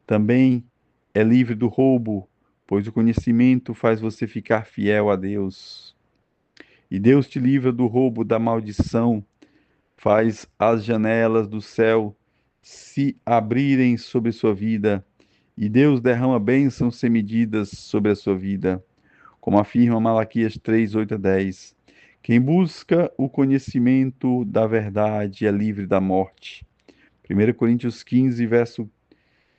também é livre do roubo, pois o conhecimento faz você ficar fiel a Deus. E Deus te livra do roubo, da maldição, faz as janelas do céu se abrirem sobre sua vida, e Deus derrama bênçãos sem medidas sobre a sua vida, como afirma Malaquias 3, 8 a 10. Quem busca o conhecimento da verdade é livre da morte. 1 Coríntios 15, verso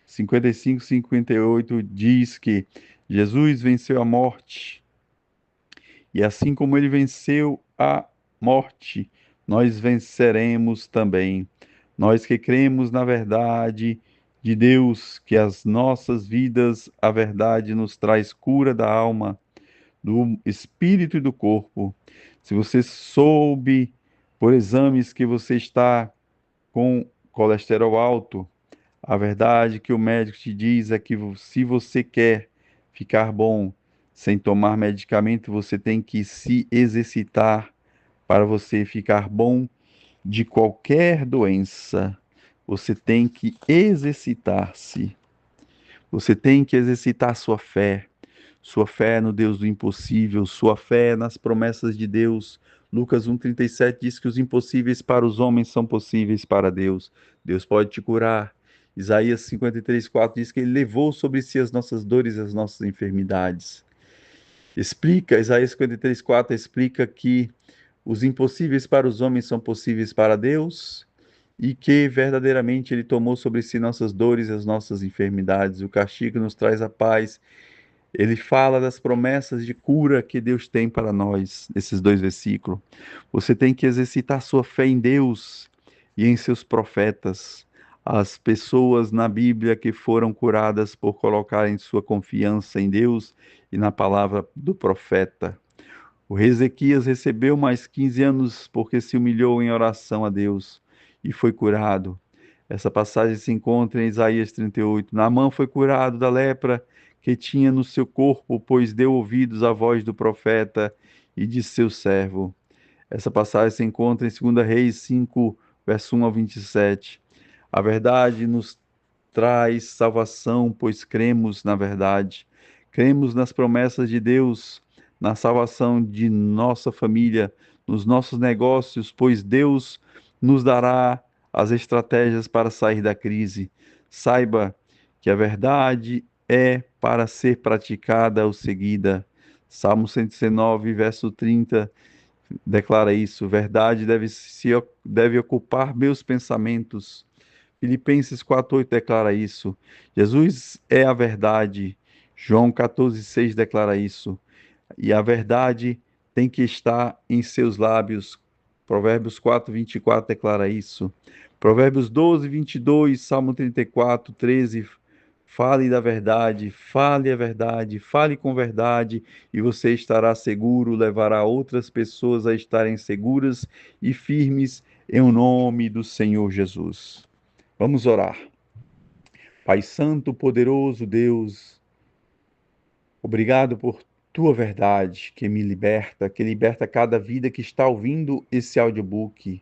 55 e 58 diz que Jesus venceu a morte, e assim como ele venceu a morte, nós venceremos também. Nós que cremos na verdade de Deus, que as nossas vidas, a verdade nos traz cura da alma, do espírito e do corpo. Se você soube por exames que você está com colesterol alto, a verdade que o médico te diz é que se você quer ficar bom sem tomar medicamento, você tem que se exercitar para você ficar bom de qualquer doença. Você tem que exercitar-se. Você tem que exercitar sua fé no Deus do impossível, sua fé nas promessas de Deus. Lucas 1,37 diz que os impossíveis para os homens são possíveis para Deus. Deus pode te curar. Isaías 53,4 diz que ele levou sobre si as nossas dores e as nossas enfermidades. Isaías 53,4 explica que os impossíveis para os homens são possíveis para Deus e que verdadeiramente ele tomou sobre si nossas dores e as nossas enfermidades. O castigo nos traz a paz. Ele fala das promessas de cura que Deus tem para nós, nesses dois versículos. Você tem que exercitar sua fé em Deus e em seus profetas. as pessoas na Bíblia que foram curadas por colocarem sua confiança em Deus e na palavra do profeta. O rei Ezequias recebeu mais 15 anos porque se humilhou em oração a Deus e foi curado. Essa passagem se encontra em Isaías 38. Naamã foi curado da lepra que tinha no seu corpo, pois deu ouvidos à voz do profeta e de seu servo. Essa passagem se encontra em 2 Reis 5, verso 1 ao 27. A verdade nos traz salvação, pois cremos na verdade. Cremos nas promessas de Deus, na salvação de nossa família, nos nossos negócios, pois Deus nos dará as estratégias para sair da crise. Saiba que a verdade é para ser praticada ou seguida. Salmo 119, verso 30 declara isso. Verdade deve ocupar meus pensamentos. Filipenses 4:8 declara isso. Jesus é a verdade. João 14:6 declara isso. E a verdade tem que estar em seus lábios. Provérbios 4:24 declara isso. Provérbios 12:22, Salmo 34:13. Fale da verdade, fale a verdade, fale com verdade, e você estará seguro, levará outras pessoas a estarem seguras e firmes em o nome do Senhor Jesus. Vamos orar. Pai Santo, poderoso Deus, obrigado por tua verdade que me liberta, que liberta cada vida que está ouvindo esse audiobook.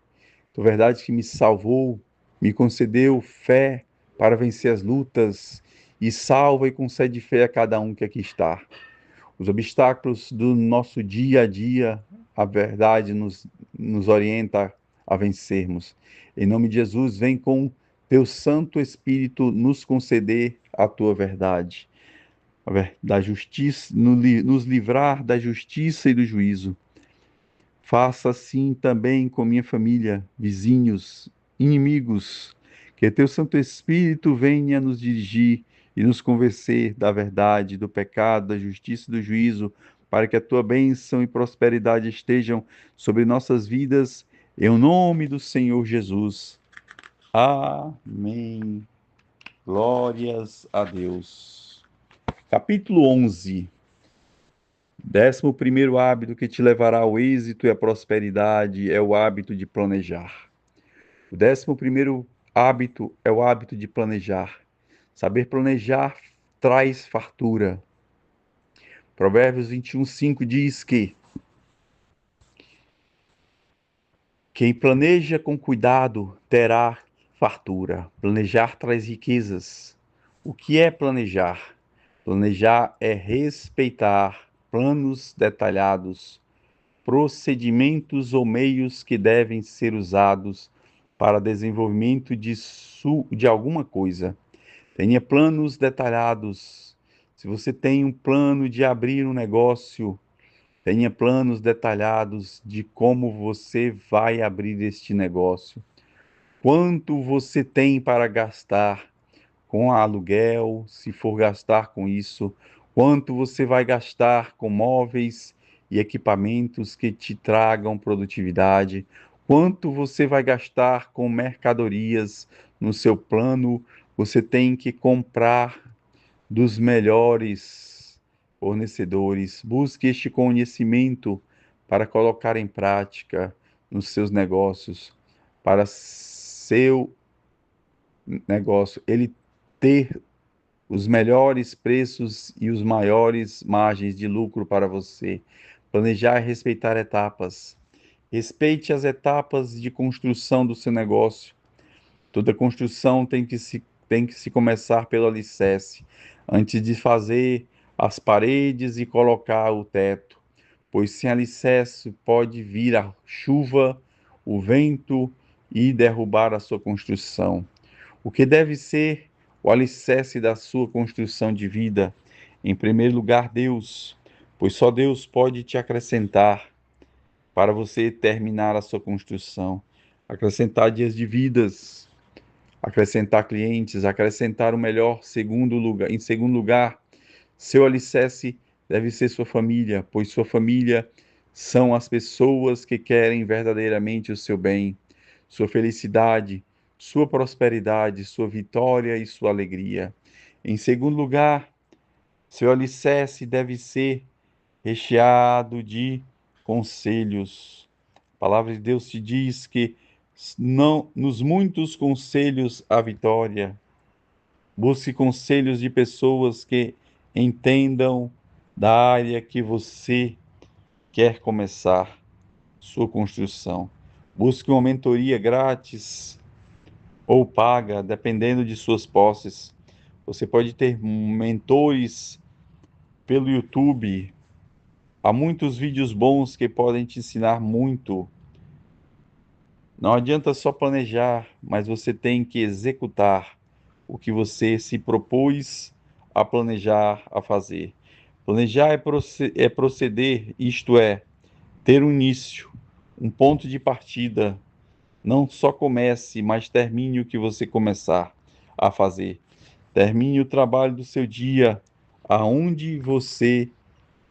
Tua verdade que me salvou, me concedeu fé para vencer as lutas e salva e concede fé a cada um que aqui está. Os obstáculos do nosso dia a dia, a verdade nos orienta a vencermos. Em nome de Jesus, vem com teu Santo Espírito nos conceder a tua verdade, da justiça, nos livrar da justiça e do juízo. Faça assim também com minha família, vizinhos, inimigos, que teu Santo Espírito venha nos dirigir e nos convencer da verdade, do pecado, da justiça e do juízo, para que a tua bênção e prosperidade estejam sobre nossas vidas, em nome do Senhor Jesus. Amém. Glórias a Deus. Capítulo 11. 11º hábito que te levará ao êxito e à prosperidade é o hábito de planejar. O 11º hábito é o hábito de planejar. Saber planejar traz fartura. Provérbios 21:5 diz que quem planeja com cuidado terá fartura. Planejar traz riquezas. O que é planejar? Planejar é respeitar planos detalhados, procedimentos ou meios que devem ser usados para desenvolvimento de alguma coisa. Tenha planos detalhados. Se você tem um plano de abrir um negócio, tenha planos detalhados de como você vai abrir este negócio. Quanto você tem para gastar com aluguel, se for gastar com isso, quanto você vai gastar com móveis e equipamentos que te tragam produtividade, quanto você vai gastar com mercadorias no seu plano, você tem que comprar dos melhores fornecedores. Busque este conhecimento para colocar em prática nos seus negócios, para seu negócio, ele ter os melhores preços e os maiores margens de lucro para você. Planejar e respeitar etapas. Respeite as etapas de construção do seu negócio. Toda construção tem que se começar pelo alicerce, antes de fazer as paredes e colocar o teto, pois sem alicerce pode vir a chuva, o vento e derrubar a sua construção. O que deve ser o alicerce da sua construção de vida? Em primeiro lugar, Deus, pois só Deus pode te acrescentar para você terminar a sua construção. Acrescentar dias de vidas, acrescentar clientes, acrescentar o melhor segundo lugar. Em segundo lugar, seu alicerce deve ser sua família, pois sua família são as pessoas que querem verdadeiramente o seu bem, sua felicidade, sua prosperidade, sua vitória e sua alegria. Em segundo lugar, seu alicerce deve ser recheado de conselhos. A palavra de Deus te diz que não nos muitos conselhos há vitória. Busque conselhos de pessoas que entendam da área que você quer começar sua construção. Busque uma mentoria grátis ou paga, dependendo de suas posses. Você pode ter mentores pelo YouTube. Há muitos vídeos bons que podem te ensinar muito. Não adianta só planejar, mas você tem que executar o que você se propôs a planejar, a fazer. Planejar é proceder, isto é, ter um início, um ponto de partida. Não só comece, mas termine o que você começar a fazer. Termine o trabalho do seu dia, aonde você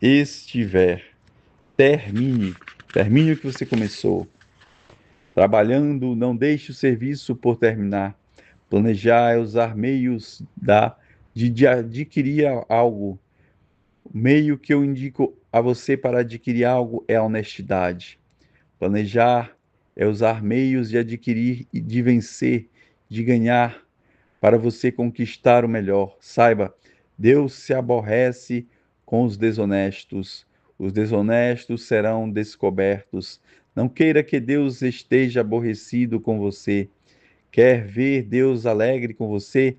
estiver. Termine. Termine o que você começou. Trabalhando, não deixe o serviço por terminar. Planejar é usar meios de adquirir algo. O meio que eu indico a você para adquirir algo é a honestidade. Planejar é usar meios de adquirir e de vencer, de ganhar, para você conquistar o melhor. Saiba, Deus se aborrece com os desonestos. Os desonestos serão descobertos. Não queira que Deus esteja aborrecido com você. Quer ver Deus alegre com você?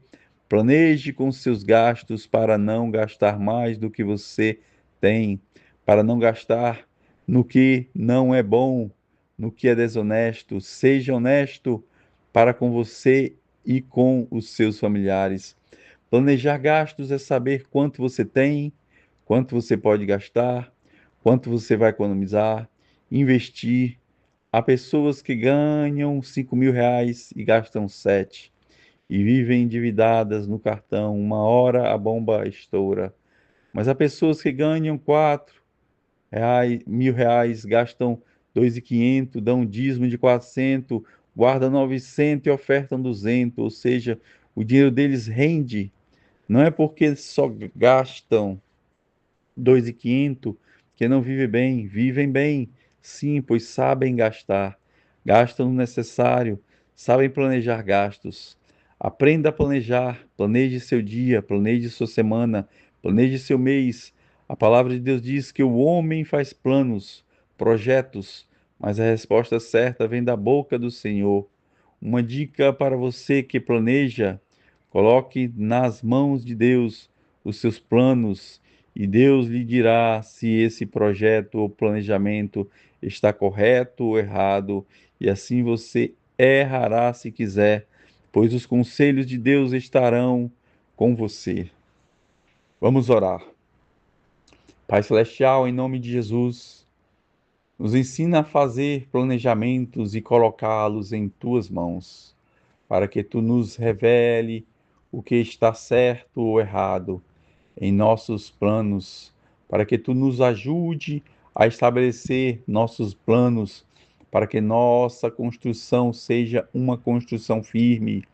Planeje com seus gastos para não gastar mais do que você tem, para não gastar no que não é bom, no que é desonesto. Seja honesto para com você e com os seus familiares. Planejar gastos é saber quanto você tem, quanto você pode gastar, quanto você vai economizar, investir. Há pessoas que ganham R$ 5.000 e gastam 7 e vivem endividadas no cartão. Uma hora a bomba estoura. Mas há pessoas que ganham R$ 4.000, gastam 2.500, dão um dízimo de 400, guardam 900 e ofertam 200. Ou seja, o dinheiro deles rende. Não é porque só gastam 2.500 que não vivem bem, sim, pois sabem gastar, gastam o necessário, sabem planejar gastos. Aprenda a planejar, planeje seu dia, planeje sua semana, planeje seu mês. A palavra de Deus diz que o homem faz planos, projetos, mas a resposta certa vem da boca do Senhor. Uma dica para você que planeja: coloque nas mãos de Deus os seus planos e Deus lhe dirá se esse projeto ou planejamento está correto ou errado, e assim você errará se quiser, pois os conselhos de Deus estarão com você. Vamos orar. Pai Celestial, em nome de Jesus, nos ensina a fazer planejamentos e colocá-los em tuas mãos, para que tu nos revele o que está certo ou errado em nossos planos, para que tu nos ajude a estabelecer nossos planos, para que nossa construção seja uma construção firme,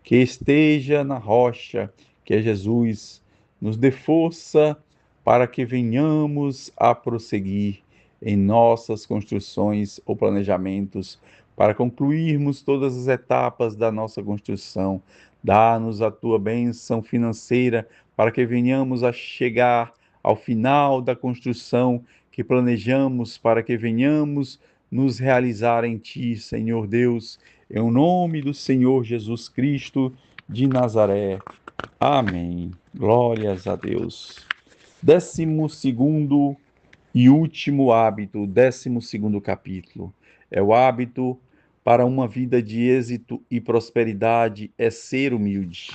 que esteja na rocha, que é Jesus. Nos dê força para que venhamos a prosseguir em nossas construções ou planejamentos, para concluirmos todas as etapas da nossa construção. Dá-nos a tua bênção financeira para que venhamos a chegar ao final da construção que planejamos, para que venhamos nos realizar em Ti, Senhor Deus, em nome do Senhor Jesus Cristo de Nazaré. Amém. Glórias a Deus. 12º e último hábito, 12º capítulo. É o hábito para uma vida de êxito e prosperidade é ser humilde.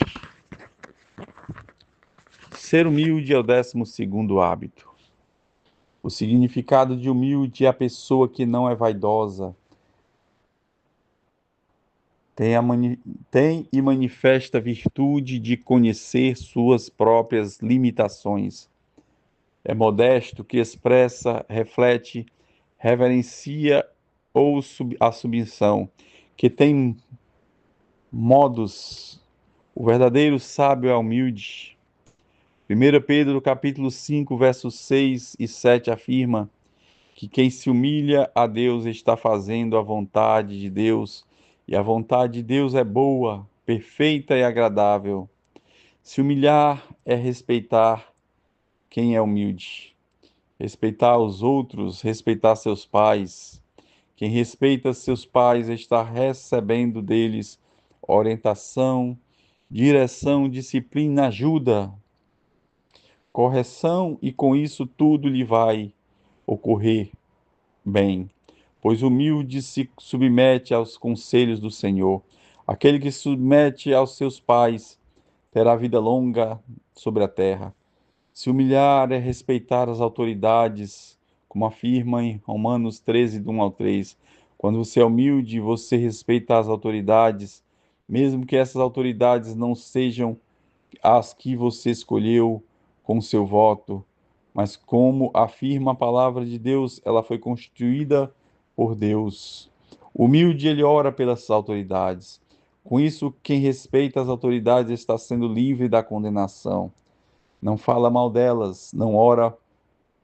Ser humilde é o 12º hábito. O significado de humilde é a pessoa que não é vaidosa, tem e manifesta a virtude de conhecer suas próprias limitações. É modesto, que expressa, reflete, reverencia ou a submissão, que tem Modos. O verdadeiro sábio é humilde. 1 Pedro capítulo 5, versos 6 e 7 afirma que quem se humilha a Deus está fazendo a vontade de Deus, e a vontade de Deus é boa, perfeita e agradável. Se humilhar é respeitar quem é humilde. Respeitar os outros, respeitar seus pais. Quem respeita seus pais está recebendo deles orientação, direção, disciplina, ajuda, correção, e com isso tudo lhe vai ocorrer bem. Pois o humilde se submete aos conselhos do Senhor. Aquele que se submete aos seus pais terá vida longa sobre a terra. Se humilhar é respeitar as autoridades, como afirma em Romanos 13, do 1 ao 3. Quando você é humilde, você respeita as autoridades, mesmo que essas autoridades não sejam as que você escolheu com seu voto, mas como afirma a palavra de Deus, ela foi constituída por Deus. O humilde, ele ora pelas autoridades. Com isso, quem respeita as autoridades está sendo livre da condenação. Não fala mal delas, não ora,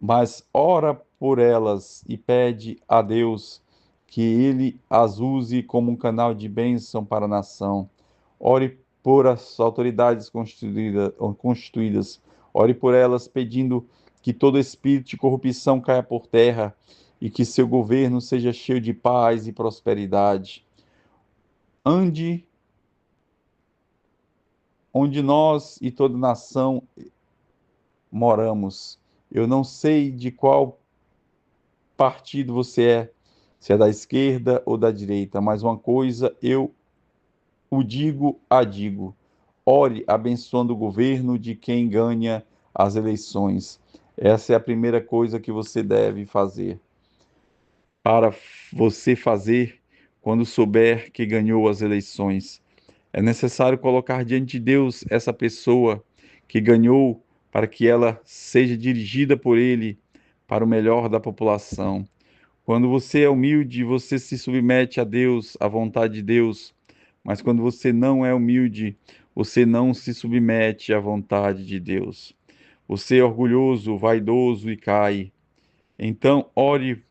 mas ora por elas e pede a Deus que ele as use como um canal de bênção para a nação. Ore por as autoridades constituídas, ore por elas pedindo que todo espírito de corrupção caia por terra e que seu governo seja cheio de paz e prosperidade. Ande onde nós e toda nação moramos. Eu não sei de qual partido você é, se é da esquerda ou da direita, mas uma coisa eu o digo. Ore abençoando o governo de quem ganha as eleições. Essa é a primeira coisa que você deve fazer. Para você fazer quando souber que ganhou as eleições, é necessário colocar diante de Deus essa pessoa que ganhou para que ela seja dirigida por ele para o melhor da população. Quando você é humilde, você se submete a Deus, à vontade de Deus. Mas quando você não é humilde, você não se submete à vontade de Deus. Você é orgulhoso, vaidoso e cai. Então, ore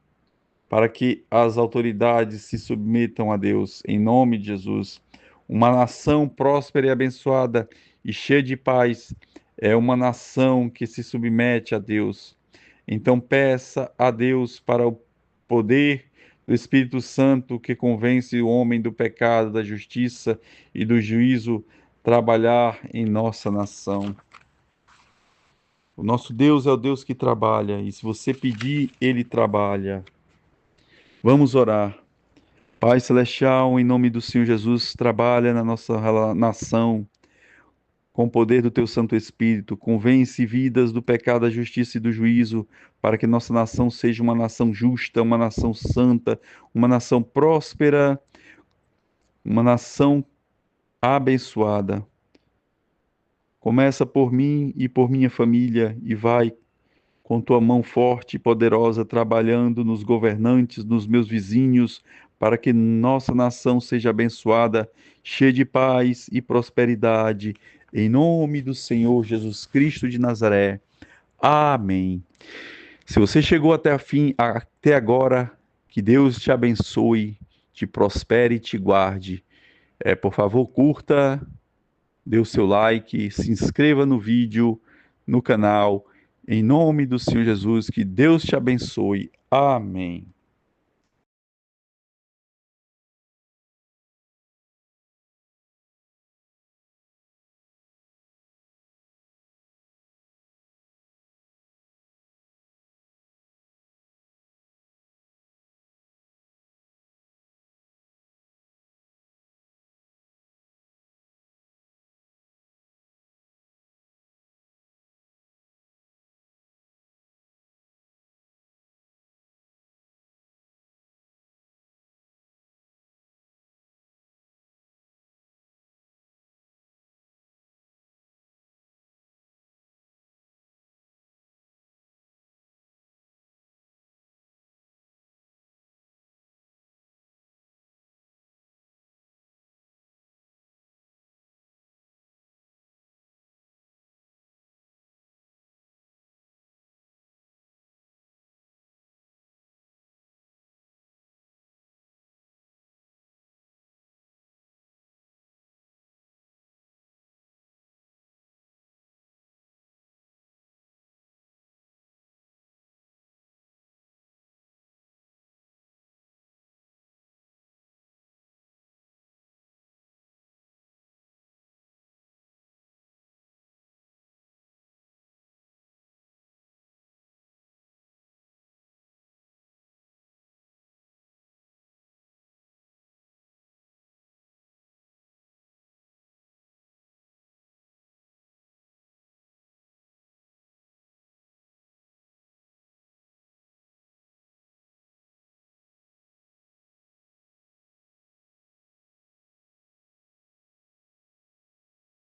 para que as autoridades se submetam a Deus, em nome de Jesus. Uma nação próspera e abençoada e cheia de paz é uma nação que se submete a Deus. Então peça a Deus para o poder do Espírito Santo que convence o homem do pecado, da justiça e do juízo trabalhar em nossa nação. O nosso Deus é o Deus que trabalha, e se você pedir, ele trabalha. Vamos orar. Pai Celestial, em nome do Senhor Jesus, trabalha na nossa nação com o poder do teu Santo Espírito, convence vidas do pecado, da justiça e do juízo, para que nossa nação seja uma nação justa, uma nação santa, uma nação próspera, uma nação abençoada. Começa por mim e por minha família e vai com tua mão forte e poderosa trabalhando nos governantes, nos meus vizinhos, para que nossa nação seja abençoada, cheia de paz e prosperidade. Em nome do Senhor Jesus Cristo de Nazaré. Amém. Se você chegou até agora, que Deus te abençoe, te prospere e te guarde. Por favor, curta, dê o seu like, se inscreva no vídeo, no canal. Em nome do Senhor Jesus, que Deus te abençoe. Amém.